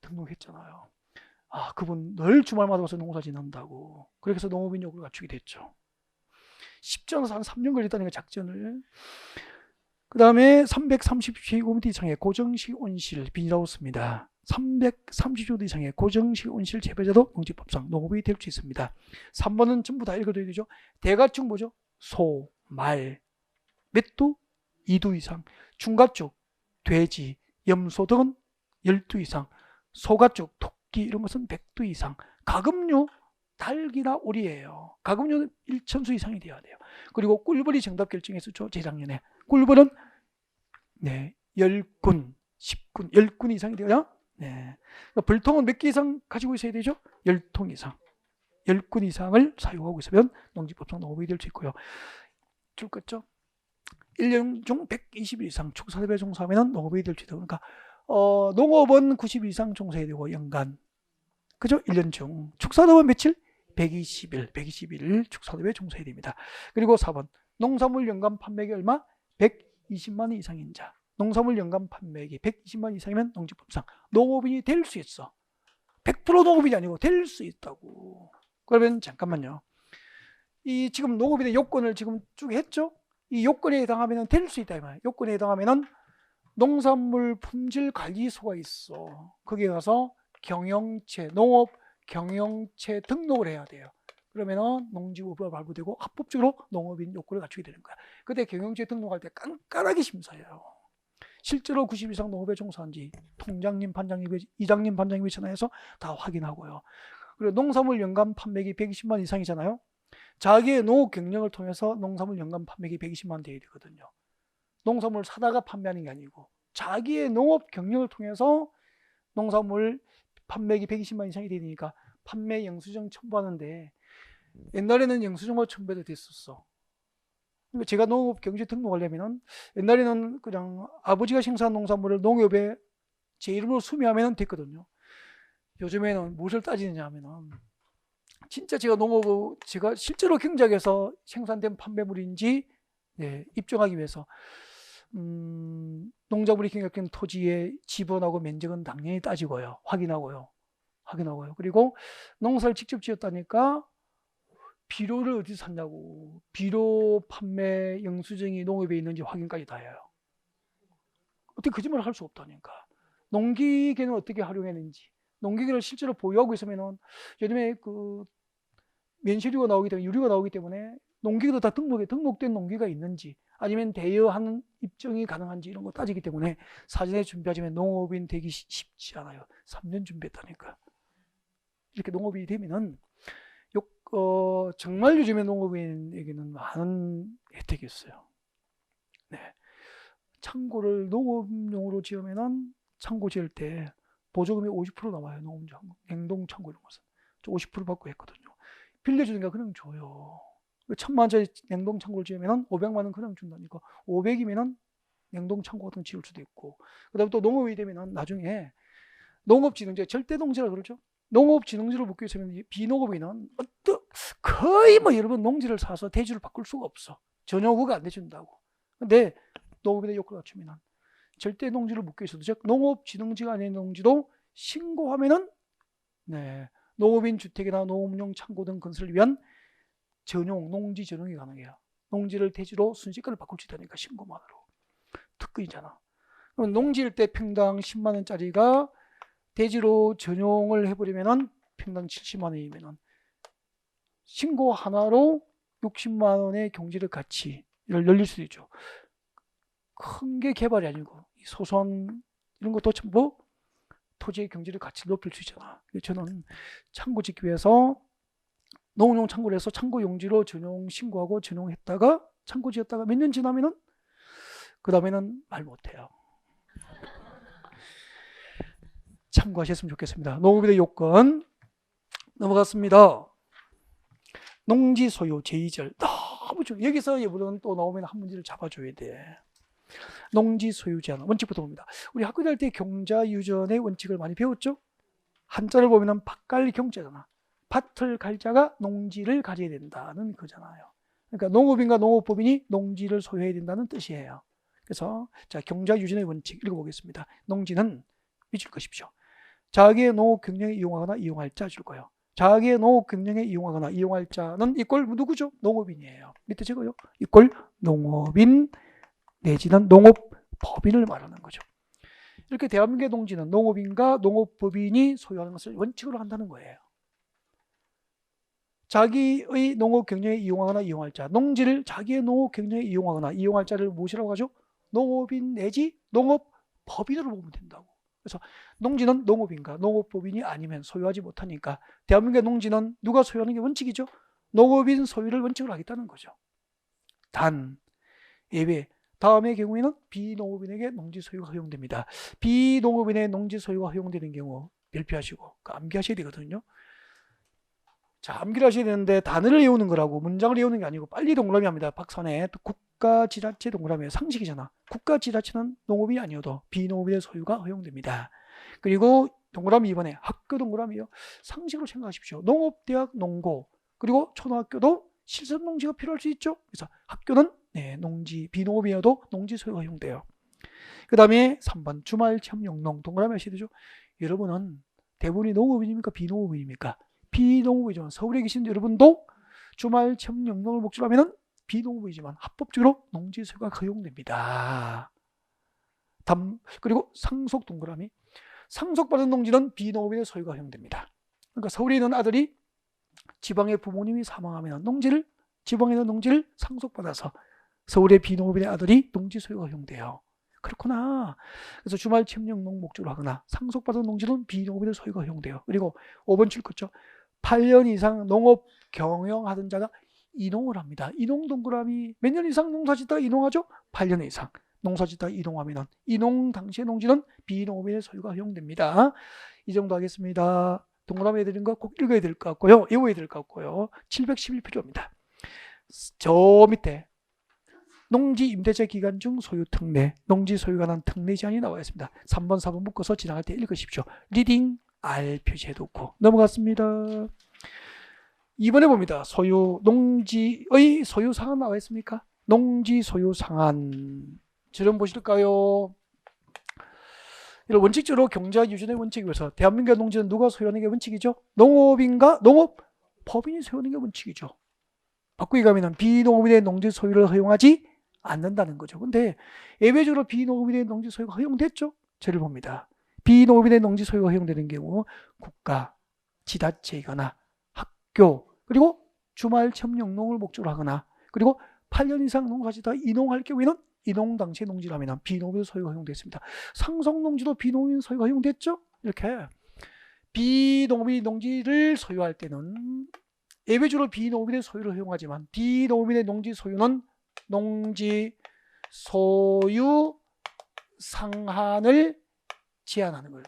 등록했잖아요. 그분 늘 주말마다 와서 농사 지낸다고. 그래서 농업인 요구를 갖추게 됐죠. 쉽지 않아서 한 3년 걸렸다니까 작전을. 그 다음에 330제곱미터 이상의 고정식 온실 비닐하우스입니다. 330제곱미터 이상의 고정식 온실 재배자도 농지법상 농업이 될 수 있습니다. 3번은 전부 다 읽어둬야 되죠. 대가축 뭐죠? 소, 말, 몇 두? 2두 이상. 중가축, 돼지, 염소 등은 10두 이상. 소가축, 토끼 이런 것은 100두 이상. 가금류, 닭이나 오리예요. 가금류는 1천수 이상이 돼야 돼요. 그리고 꿀벌이 정답 결정했었죠. 재작년에. 꿀벌은 10군, 10군, 10군 이상이 돼요. 네. 벌통은 몇 개 이상 가지고 있어야 되죠? 10통 이상. 10군 이상을 사용하고 있으면 농지법상 농업이 될 수 있고요. 줄 껐죠? 1년 중 120일 이상 축사업에 종사하면 농업이 될 수 있다. 그러니까 농업은 90일 이상 종사해야 되고 연간. 그죠? 1년 중. 축사업은 며칠? 120일 축사업에 종사해야 됩니다. 그리고 4번. 농산물 연간 판매액이 얼마? 120만 원 이상인 자. 농산물 연간 판매액이 120만 원 이상이면 농지법상 농업인이 될 수 있어. 100% 농업인이 아니고 될 수 있다고. 그러면 잠깐만요. 이 지금 농업인의 요건을 지금 쭉 했죠? 이 요건에 해당하면 될 수 있다 이 말이에요. 요건에 해당하면은 농산물 품질 관리소가 있어. 거기에 가서 농업 경영체 등록을 해야 돼요. 그러면은 농지법이 발부되고 합법적으로 농업인 요건을 갖추게 되는 거야. 그때 경영체 등록할 때 깐깐하게 심사해요. 실제로 90일 이상 농업에 종사한지 통장님, 반장님, 이장님, 반장님이 전화해서 다 확인하고요. 그리고 농산물 연간 판매액이 120만 이상이잖아요. 자기의 농업 경영을 통해서 농산물 연간 판매액이 120만 돼야 되거든요. 농산물 사다가 판매하는 게 아니고 자기의 농업 경영을 통해서 농산물 판매액이 120만 이상이 되니까 판매 영수증 첨부하는데 옛날에는 영수증만 첨부해도 됐었어. 제가 농업 경제 등록하려면 옛날에는 그냥 아버지가 생산한 농산물을 농협에 제 이름으로 수매하면 됐거든요. 요즘에는 무엇을 따지느냐 하면은 진짜 제가 실제로 경작에서 생산된 판매물인지 입증하기 위해서 농작물이 경작된 토지의 지번하고 면적은 당연히 따지고요. 확인하고요. 그리고 농사를 직접 지었다니까 비료를 어디서 샀냐고, 비료 판매 영수증이 농업에 있는지 확인까지 다 해요. 어떻게 거짓말을 할 수 없다니까. 농기계는 어떻게 활용했는지, 농기계를 실제로 보유하고 있으면은 요즘에 그 면시류가 나오기 때문에, 유류가 나오기 때문에 농기계도 다 등록된 농기가 있는지, 아니면 대여하는 입증이 가능한지 이런 거 따지기 때문에 사전에 준비하지만 농업인 되기 쉽지 않아요. 3년 준비했다니까. 이렇게 농업이 되면은 정말 요즘에 농업인에게는 많은 혜택이 있어요. 네. 창고를 농업용으로 지으면은 창고 지을 때 보조금이 50% 나와요. 농업창고, 냉동창고 이런 것은 50% 받고 했거든요. 빌려주니까 그냥 줘요. 1,000만 원짜리 냉동창고를 지으면은 500만 원 그냥 준다니까. 500이면은 냉동창고 같은 거 지을 수도 있고. 그다음에 또 농업이 되면은 나중에 농업진흥제, 절대농지라 그러죠. 농업진흥제로 묶여 있으면 비농업인은 거의 뭐 여러분 농지를 사서 대지를 바꿀 수가 없어. 전혀 허가 안 돼준다고. 근데 농업인의 요건을 갖추면 절대 농지를 묶여 있어도, 즉 농업진흥지가 아닌 농지도 신고하면은 농업인 주택이나 농업용 창고 등 건설을 위한 전용, 농지 전용이 가능해요. 농지를 대지로 순식간에 바꿀 수 있다니까, 신고만으로. 특권이잖아. 그럼 농지일 때 평당 10만 원짜리가 대지로 전용을 해버리면은 평당 70만 원이면은 신고 하나로 60만 원의 경제적 가치를 열릴 수도 있죠. 큰 게 개발이 아니고 소소한 이런 것도 전부 토지의 경제적 가치를 높일 수 있잖아. 저는 창고 짓기 위해서 농업용 창고를 해서 창고 용지로 전용 신고하고 전용했다가 창고 지었다가 몇 년 지나면은 그 다음에는 말 못해요. 참고하셨으면 좋겠습니다. 농업의 요건 넘어갔습니다. 농지 소유 제2절 너무 중요해. 여기서 여러분 또 나오면 한 문제를 잡아줘야 돼. 농지 소유 제한 원칙부터 봅니다. 우리 학교 다닐 때 경자 유전의 원칙을 많이 배웠죠? 한자를 보면은 밭갈 경자잖아. 밭을 갈 자가 농지를 가져야 된다는 거잖아요. 그러니까 농업인과 농업법인이 농지를 소유해야 된다는 뜻이에요. 그래서 자, 경자 유전의 원칙 읽어보겠습니다. 농지는 잊을 것이십시오. 자기의 농업 경영에 이용하거나 이용할 자 줄 거예요. 자기의 농업 경영에 이용하거나 이용할 자는 이꼴 누구죠? 농업인이에요. 밑에 적어요. 이꼴 농업인 내지는 농업법인을 말하는 거죠. 이렇게 대한민국의 농지는 농업인과 농업법인이 소유하는 것을 원칙으로 한다는 거예요. 자기의 농업 경영에 이용하거나 이용할 자, 농지를 자기의 농업 경영에 이용하거나 이용할 자를 무엇이라고 하죠? 농업인 내지 농업법인으로 보면 된다고. 그래서 농지는 농업인과 농업법인이 아니면 소유하지 못하니까 대한민국의 농지는 누가 소유하는 게 원칙이죠? 농업인 소유를 원칙으로 하겠다는 거죠. 단 예외, 다음의 경우에는 비농업인에게 농지 소유가 허용됩니다. 비농업인의 농지 소유가 허용되는 경우 별표하시고 암기하셔야 되거든요. 자, 암기를 하셔야 되는데 단어를 외우는 거라고, 문장을 외우는 게 아니고 빨리 동그라미 합니다. 박선에 국가지자체 동그라미 상식이잖아. 국가지자체는 농업이 아니어도 비농업인의 소유가 허용됩니다. 그리고 동그라미 2번에 학교 동그라미요. 상식으로 생각하십시오. 농업대학 농고 그리고 초등학교도 실습농지가 필요할 수 있죠. 그래서 학교는 농지, 비농업이어도 농지 소유가 허용돼요. 그 다음에 3번 주말 체험 영농 동그라미 하셔야 되죠. 여러분은 대부분이 농업인입니까? 비농업인입니까? 비농업이지만 서울에 계신 여러분도 주말 체험 영농을 목적으로 하면 비농업이지만 합법적으로 농지 소유가 허용됩니다. 그리고 상속 동그라미, 상속받은 농지는 비농업인의 소유가 허용됩니다. 그러니까 서울에 있는 아들이 지방의 부모님이 사망하면 지방에 있는 농지를 상속받아서 서울의 비농업인의 아들이 농지 소유가 허용돼요. 그렇구나. 그래서 주말 체험 영농 목적으로 하거나 상속받은 농지는 비농업인의 소유가 허용돼요. 그리고 5번 출구죠. 8년 이상 농업 경영하던 자가 이농을 합니다. 이농 동그라미, 몇 년 이상 농사 짓다가 이농하죠? 8년 이상 농사 짓다가 이농하면 이농 당시의 농지는 비농업인의 소유가 허용됩니다. 이 정도 하겠습니다. 동그라미 해드린 거 꼭 읽어야 될 것 같고요. 외워야 될 것 같고요. 711페이지입니다. 저 밑에 농지 임대차 기간 중 소유 특례, 농지 소유에 관한 특례 제한이 나와 있습니다. 3번, 4번 묶어서 지나갈 때 읽으십시오. 리딩 R 표시해놓고 넘어갔습니다. 2번에 봅니다. 농지의 소유 상한 나와 있습니까? 농지 소유 상한. 지름 보실까요? 이런 원칙적으로 경제와 유전의 원칙에 의해서 대한민국의 농지는 누가 소유하는 게 원칙이죠? 농업인가? 농업 법인이 소유하는 게 원칙이죠. 바꾸기 가면은 비농업인의 농지 소유를 허용하지 않는다는 거죠. 근데 예외적으로 비농업인의 농지 소유가 허용됐죠? 저를 봅니다. 비농업인의 농지 소유가 허용되는 경우 국가, 지자체이거나 학교, 그리고 주말 체험 영농을 목적으로 하거나, 그리고 8년 이상 농사짓다 이농할 경우에는 이농 당시 농지라면 비농업인 소유가 허용됐습니다. 상속 농지도 비농업인 소유가 허용됐죠? 이렇게 비농업인 농지를 소유할 때는 예외적으로 비농업인의 소유를 허용하지만 비농업인의 농지 소유는 농지 소유 상한을 제한하는 거예요.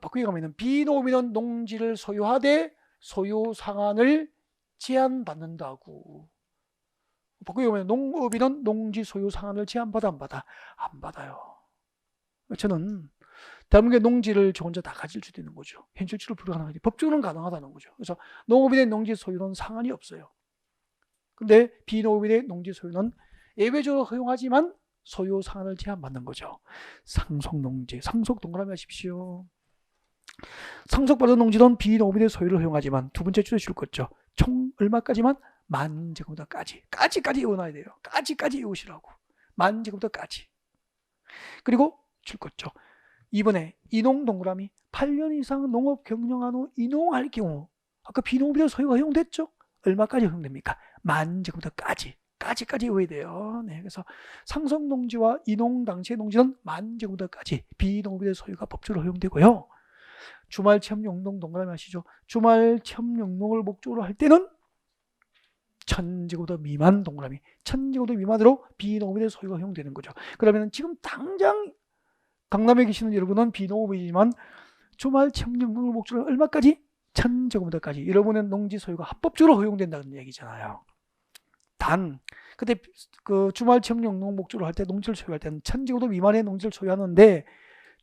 바꾸기 가면 비농업인은 농지를 소유하되 소유 상한을 제한받는다고. 바꾸기 가면 농업인은 농지 소유 상한을 제한받아 안 받아? 안 받아요. 저는 대한민국의 농지를 저 혼자 다 가질 수도 있는 거죠. 현실적으로 불가능하지. 법적으로는 가능하다는 거죠. 그래서 농업인의 농지 소유는 상한이 없어요. 근데 비농업인의 농지 소유는 예외적으로 허용하지만 소유 상한을 제한받는 거죠. 상속농지, 상속 동그라미 하십시오. 상속받은 농지는 비농업인의 소유를 허용하지만 두 번째 줄에 줄 거죠. 총 얼마까지만? 10,000제곱미터까지. 까지까지 외워놔야 돼요. 까지까지 외우시라고. 10,000제곱미터까지. 그리고 줄 거죠. 이번에 이농 동그라미 8년 이상 농업 경영한 후 이농할 경우 아까 비농업인의 소유가 허용됐죠? 얼마까지 허용됩니까? 10,000제곱미터까지. 까지까지 외워야 돼요. 네, 그래서 상속농지와 이농 당시의 농지는 10,000제곱미터까지 비농업인의 소유가 법적으로 허용되고요. 주말 체험 영농 동그라미 하시죠. 주말 체험 영농을 목적으로 할 때는 1,000제곱미터 미만 동그라미 1,000제곱미터 미만으로 비농업인의 소유가 허용되는 거죠. 그러면 지금 당장 강남에 계시는 여러분은 비농업이지만 주말 체험 영농을 목적으로 얼마까지? 1,000제곱미터까지 여러분의 농지 소유가 합법적으로 허용된다는 얘기잖아요. 단 그때 그 주말 체험 영농 목적으로 할 때 농지를 소유할 때는 1,000제곱미터 미만의 농지를 소유하는데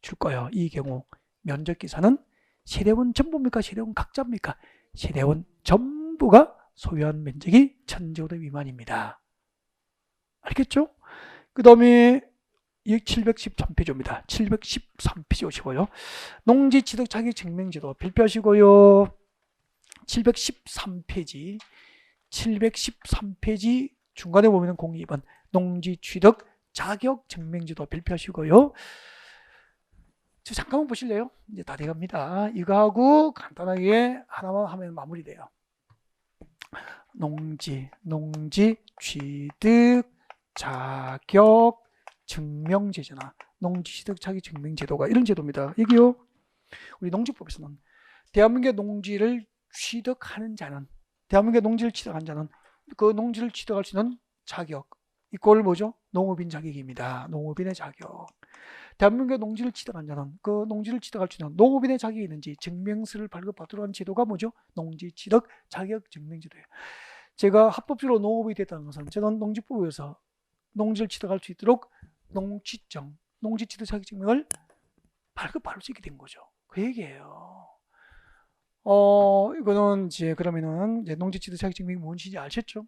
줄 거예요. 이 경우 면적 계산은 세대원 전부입니까? 세대원 각자입니까? 세대원 전부가 소유한 면적이 1,000제곱미터 미만입니다. 알겠죠? 그 다음에 713페이지입니다. 713페이지 오시고요. 농지 취득 자격 증명제도 발표하시고요. 713페이지 713페이지 중간에 보면 02번 농지 취득 자격 증명제도 발표하시고요. 저 잠깐만 보실래요? 이제 다 돼갑니다. 이거하고 간단하게 하나만 하면 마무리돼요. 농지 취득 자격 증명제잖아. 농지 취득 자격 증명제도가 이런 제도입니다. 여기요. 우리 농지법에서는 대한민국의 농지를 취득하는 자는 대한민국의 농지를 취득한 자는 그 농지를 취득할 수 있는 자격 이꼴 뭐죠? 농업인 자격입니다. 농업인의 자격. 대한민국의 농지를 취득한 자는 그 농지를 취득할 수 있는 농업인의 자격이 있는지 증명서를 발급받도록 하는 제도가 뭐죠? 농지 취득 자격 증명제도예요. 제가 합법적으로 농업이 됐다는 것은 저는 농지법에서 농지를 취득할 수 있도록 농지청, 농지 취득 자격 증명을 발급받을 수 있게 된 거죠. 그 얘기예요. 이거는 이제 그러면은 이제 농지 취득 자격 증명이 뭔지 아셨죠?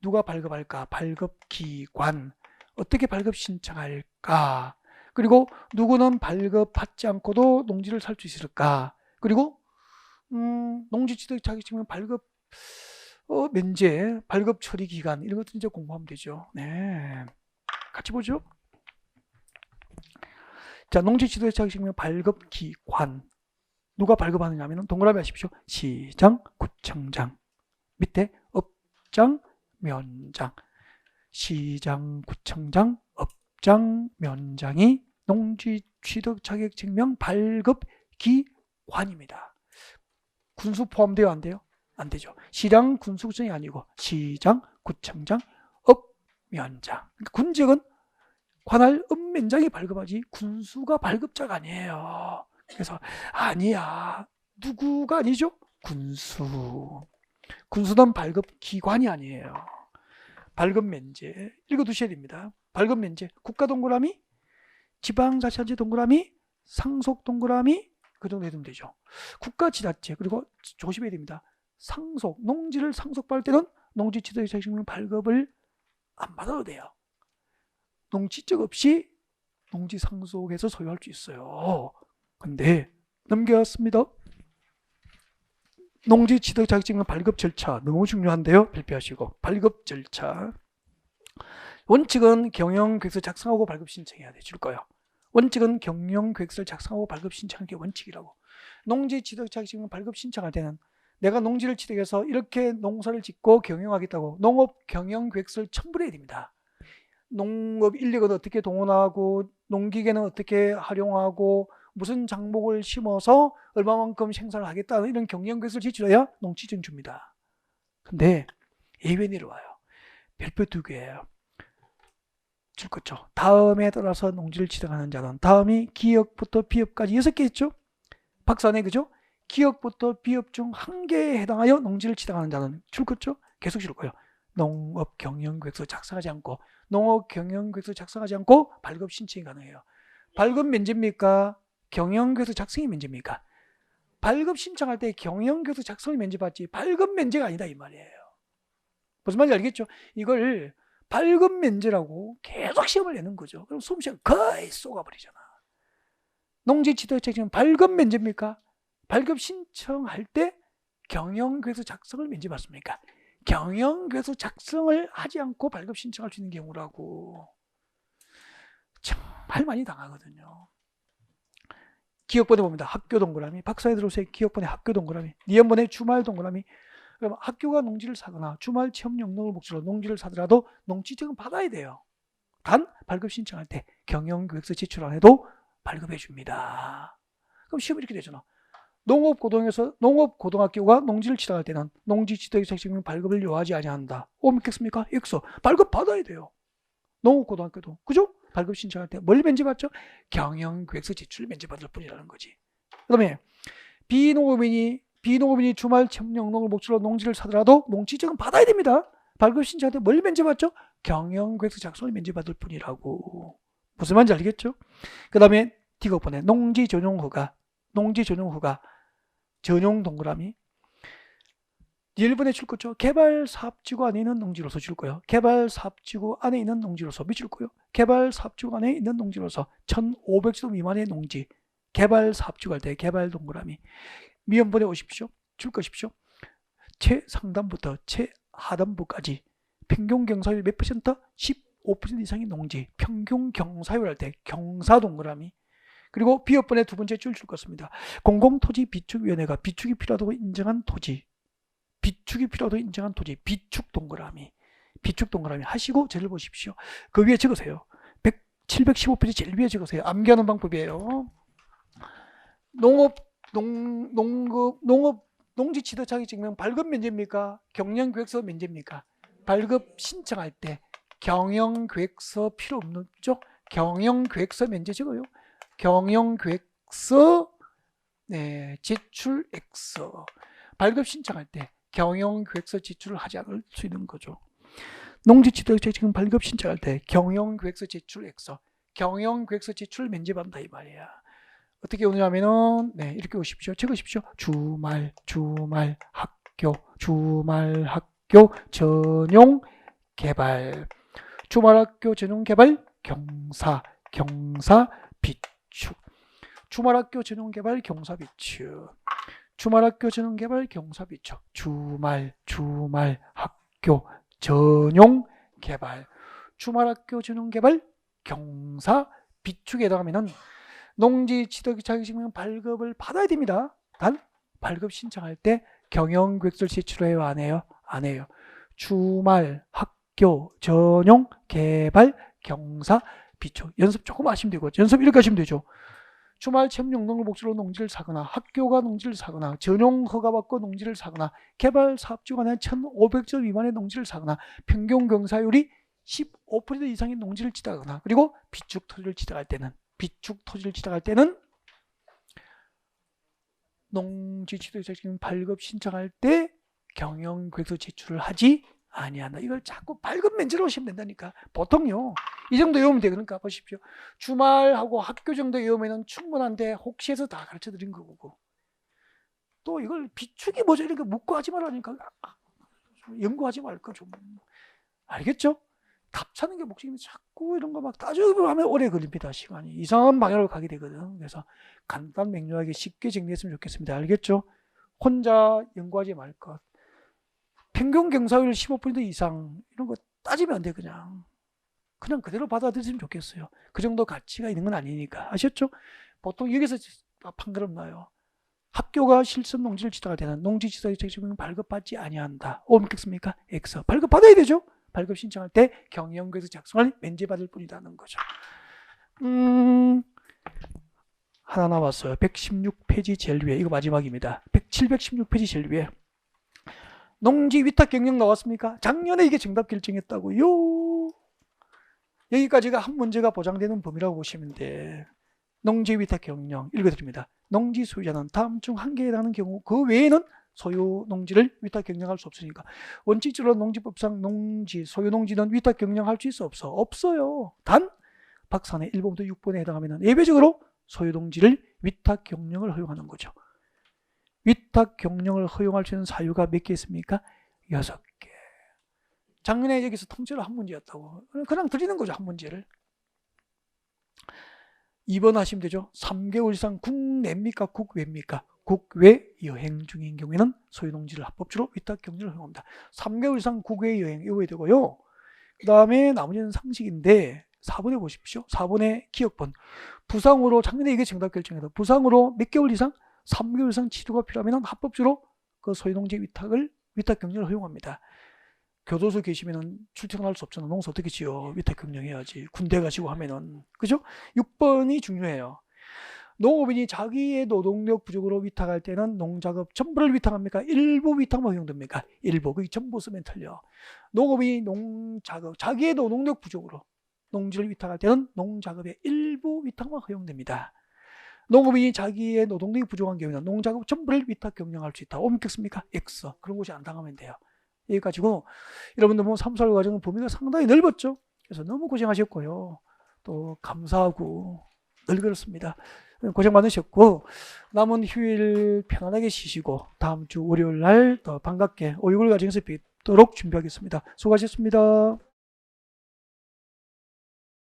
누가 발급할까? 발급기관. 어떻게 발급 신청할까? 그리고 누구는 발급받지 않고도 농지를 살 수 있을까? 그리고 농지 취득 자격 증명 발급 면제, 발급 처리 기간 이런 것들 이제 공부하면 되죠. 네, 같이 보죠. 자, 농지 취득 자격 증명 발급 기관 누가 발급하느냐 하면 동그라미 하십시오. 시장, 구청장 밑에 업장, 면장 시장, 구청장, 업장, 면장이 농지 취득 자격 증명 발급 기관입니다. 군수 포함돼요? 안 돼요? 안 되죠. 시장, 군수구청이 아니고 시장, 구청장, 업, 면장. 그러니까 군직은 관할 읍면장이 발급하지 군수가 발급자가 아니에요. 그래서 아니야. 누구가 아니죠? 군수. 군수는 발급 기관이 아니에요. 발급 면제. 읽어두셔야 됩니다. 발급 면제. 국가 동그라미, 지방자치단체 동그라미, 상속 동그라미 그 정도 해두면 되죠. 국가 지자체 그리고 조심해야 됩니다. 상속, 농지를 상속받을 때는 농지 취득 자격 증명 발급을 안 받아도 돼요. 농지적 없이 농지 상속에서 소유할 수 있어요. 근데 넘겨왔습니다. 농지 취득 자격증명 발급 절차 너무 중요한데요. 발표하시고 발급 절차. 원칙은 경영계획서 작성하고 발급 신청해야 돼. 줄 거예요. 원칙은 경영계획서를 작성하고 발급 신청하는 게 원칙이라고. 농지 취득 자격증명 발급 신청할 때는 내가 농지를 취득해서 이렇게 농사를 짓고 경영하겠다고 농업 경영계획서를 첨부해야 됩니다. 농업 인력은 어떻게 동원하고 농기계는 어떻게 활용하고 무슨 작목을 심어서 얼마만큼 생산을 하겠다 이런 경영계획서를 제출해야 농지증 줍니다. 근데 예외 내려와요. 별표 2개예요. 줄 거죠. 다음에 따라서 농지를 취득하는 자는 다음이 기업부터 비업까지 6개 있죠. 박스 안에 그죠? 기업부터 비업 중 1개에 해당하여 농지를 취득하는 자는 줄 거죠. 계속 줄 거예요. 농업 경영계획서 작성하지 않고 농업 경영계획서 작성하지 않고 발급 신청이 가능해요. 발급 면제입니까? 경영계획서 작성이 면제입니까? 발급 신청할 때 경영계획서 작성이 면제받지 발급 면제가 아니다 이 말이에요. 무슨 말인지 알겠죠? 이걸 발급 면제라고 계속 시험을 내는 거죠. 그럼 수험시간 거의 쏘가버리잖아. 농지 취득 자격증 발급 면제입니까? 발급 신청할 때 경영계획서 작성을 면제받습니까? 경영계획서 작성을 하지 않고 발급 신청할 수 있는 경우라고. 정말 많이 당하거든요. 기억번호 봅니다. 학교 동그라미. 박사에 들어오세요. 기억번호 학교 동그라미. 니은번호 주말 동그라미. 그럼 학교가 농지를 사거나 주말 체험 영농을 목적으로 농지를 사더라도 농지증은 받아야 돼요. 단 발급 신청할 때 경영계획서 제출 안 해도 발급해 줍니다. 그럼 시험 이렇게 되잖아. 농업고등학교가 농지를 취득할 때는 농지 취득 자격증명 발급을 요하지 아니한다. 믿겠습니까? X. 발급 받아야 돼요. 농업고등학교도. 그죠? 발급 신청할 때 뭘 면제받죠? 경영계획서 제출을 면제받을 뿐이라는 거지. 그 다음에 비농업인이 주말 체험영농을 목적으로 농지를 사더라도 농지증은 받아야 됩니다. 발급 신청할 때 뭘 면제받죠? 경영계획서 작성을 면제받을 뿐이라고. 무슨 말인지 알겠죠? 그 다음에 D급번에 농지 전용 허가. 전용 동그라미. 1번에 줄 거죠. 개발사업지구 안에 있는 농지로서 줄 거예요. 개발사업지구 안에 있는 농지로서 줄 거예요. 개발사업지구 안에 있는 농지로서 1500소 미만의 농지. 개발사업지구 할 때 개발 동그라미. 미연번에 오십시오. 줄 것입시오. 최상단부터 최하단부까지 평균 경사율 몇 퍼센트? 15% 이상의 농지. 평균 경사율 할 때 경사 동그라미. 그리고 비업번에 두 번째 줄 것입니다. 공공토지 비축위원회가 비축이 필요하다고 인정한 토지. 비축 동그라미 하시고 저를 보십시오. 그 위에 적으세요. 715페이지 제일 위에 적으세요. 암기하는 방법이에요. 농지 취득 자격증명 발급 면제입니까? 경영계획서 면제입니까? 발급 신청할 때 경영계획서 필요 없죠? 경영계획서 면제 적어요. 경영계획서 제출 X. 발급 신청할 때 경영계획서 제출을 하지 않을 수 있는 거죠. 농지 취득 자격증명 발급 신청할 때 경영계획서 제출 X. 경영계획서 제출 면제받는다 이 말이야. 어떻게 오냐면은 이렇게 오십시오. 적으십시오. 주말 학교 전용 개발. 주말 학교 전용 개발 경사 비축. 주말 학교 전용 개발 경사 비축. 주말 학교 전용 개발 경사 비축. 주말 학교 전용 개발. 주말 학교 전용 개발 경사 비축에 해당하면은 농지 취득 자격증명 발급을 받아야 됩니다. 단 발급 신청할 때 경영계획서를 제출해요, 안 해요? 안 해요. 주말 학교 전용 개발 경사 비축. 연습 조금 하시면 되고 연습 이렇게 하시면 되죠. 주말 체험 영농을 목적으로 농지를 사거나 학교가 농지를 사거나 전용 허가받고 농지를 사거나 개발 사업주가 내 1,500조 미만의 농지를 사거나 평균 경사율이 15% 이상의 농지를 취득하거나 그리고 비축 토지를 취득할 때는 농지 취득 자격증명 발급 신청할 때 경영계획서 제출을 하지 아니한다. 이걸 자꾸 발급 면제로 오시면 된다니까. 보통요 이 정도 외우면 돼. 그러니까 보십시오. 주말하고 학교 정도 외우면 충분한데 혹시 해서 다 가르쳐 드린 거고 또 이걸 비축이 뭐죠 이렇게 묻고 하지 말라니까. 연구하지 말까 좀 알겠죠? 답 찾는 게 목적이면 자꾸 이런 거 막 따지고 하면 오래 걸립니다. 시간이. 이상한 방향으로 가게 되거든. 그래서 간단 명료하게 쉽게 정리했으면 좋겠습니다. 알겠죠? 혼자 연구하지 말 것. 평균 경사율 15% 이상 이런 거 따지면 안 돼. 그냥 그대로 받아들이시면 좋겠어요. 그 정도 가치가 있는 건 아니니까. 아셨죠? 보통 여기서 판결은 나요. 학교가 실습 농지를 지정할 때는 농지지도의 책임은 발급받지 아니한다. 옳겠습니까? X. 발급받아야 되죠? 발급 신청할 때 경영계에서 작성을 면제받을 뿐이라는 거죠. 하나 남았어요. 116페이지 제일 위에. 이거 마지막입니다. 716페이지 제일 위에. 농지 위탁 경영 나왔습니까? 작년에 이게 정답 결정했다고요. 여기까지가 한 문제가 보장되는 범위라고 보시면 돼. 농지 위탁 경영 읽어드립니다. 농지 소유자는 다음 중 한 개에 해당하는 경우 그 외에는 소유 농지를 위탁 경영할 수 없으니까 원칙적으로 농지법상 농지, 소유 농지는 위탁 경영할 수 있어 없어? 없어요. 단 박산의 1번부터 6번에 해당하면 예외적으로 소유 농지를 위탁 경영을 허용하는 거죠. 위탁 경영을 허용할 수 있는 사유가 몇 개 있습니까? 6개. 작년에 여기서 통째로 한 문제였다고. 그냥 드리는 거죠, 한 문제를. 2번 하시면 되죠. 3개월 이상 국내입니까? 국외입니까? 국외 여행 중인 경우에는 소유농지를 합법적으로 위탁 경영을 허용합니다. 3개월 이상 국외 여행 이거야 되고요. 그 다음에 나머지는 상식인데 4번에 보십시오. 4번의 기억번. 부상으로 작년에 이게 정답 결정해서 부상으로 몇 개월 이상? 3개월 이상 치료가 필요하면 합법적으로 그 소유농지 위탁 경영을 허용합니다. 교도소 계시면은 출퇴근할 수 없잖아. 농사 어떻게 지어? 위탁 경영해야지. 군대 가시고 하면은. 그죠? 6번이 중요해요. 농업인이 자기의 노동력 부족으로 위탁할 때는 농작업 전부를 위탁합니까? 일부 위탁만 허용됩니까? 일부. 거기 전부 쓰면 틀려. 농업인이 농작업, 자기의 노동력 부족으로 농지를 위탁할 때는 농작업의 일부 위탁만 허용됩니다. 농업인이 자기의 노동력이 부족한 경우에는 농작업 전부를 위탁 경영할 수 있다. 옮겼습니까? X. 그런 것이 안 당하면 돼요. 여기 가지고 여러분들 보면 3, 4월 과정은 범위가 상당히 넓었죠. 그래서 너무 고생하셨고요. 또 감사하고 늘 그렇습니다. 고생 많으셨고 남은 휴일 편안하게 쉬시고 다음 주 월요일 날 더 반갑게 5, 6월 과정에서 뵙도록 준비하겠습니다. 수고하셨습니다.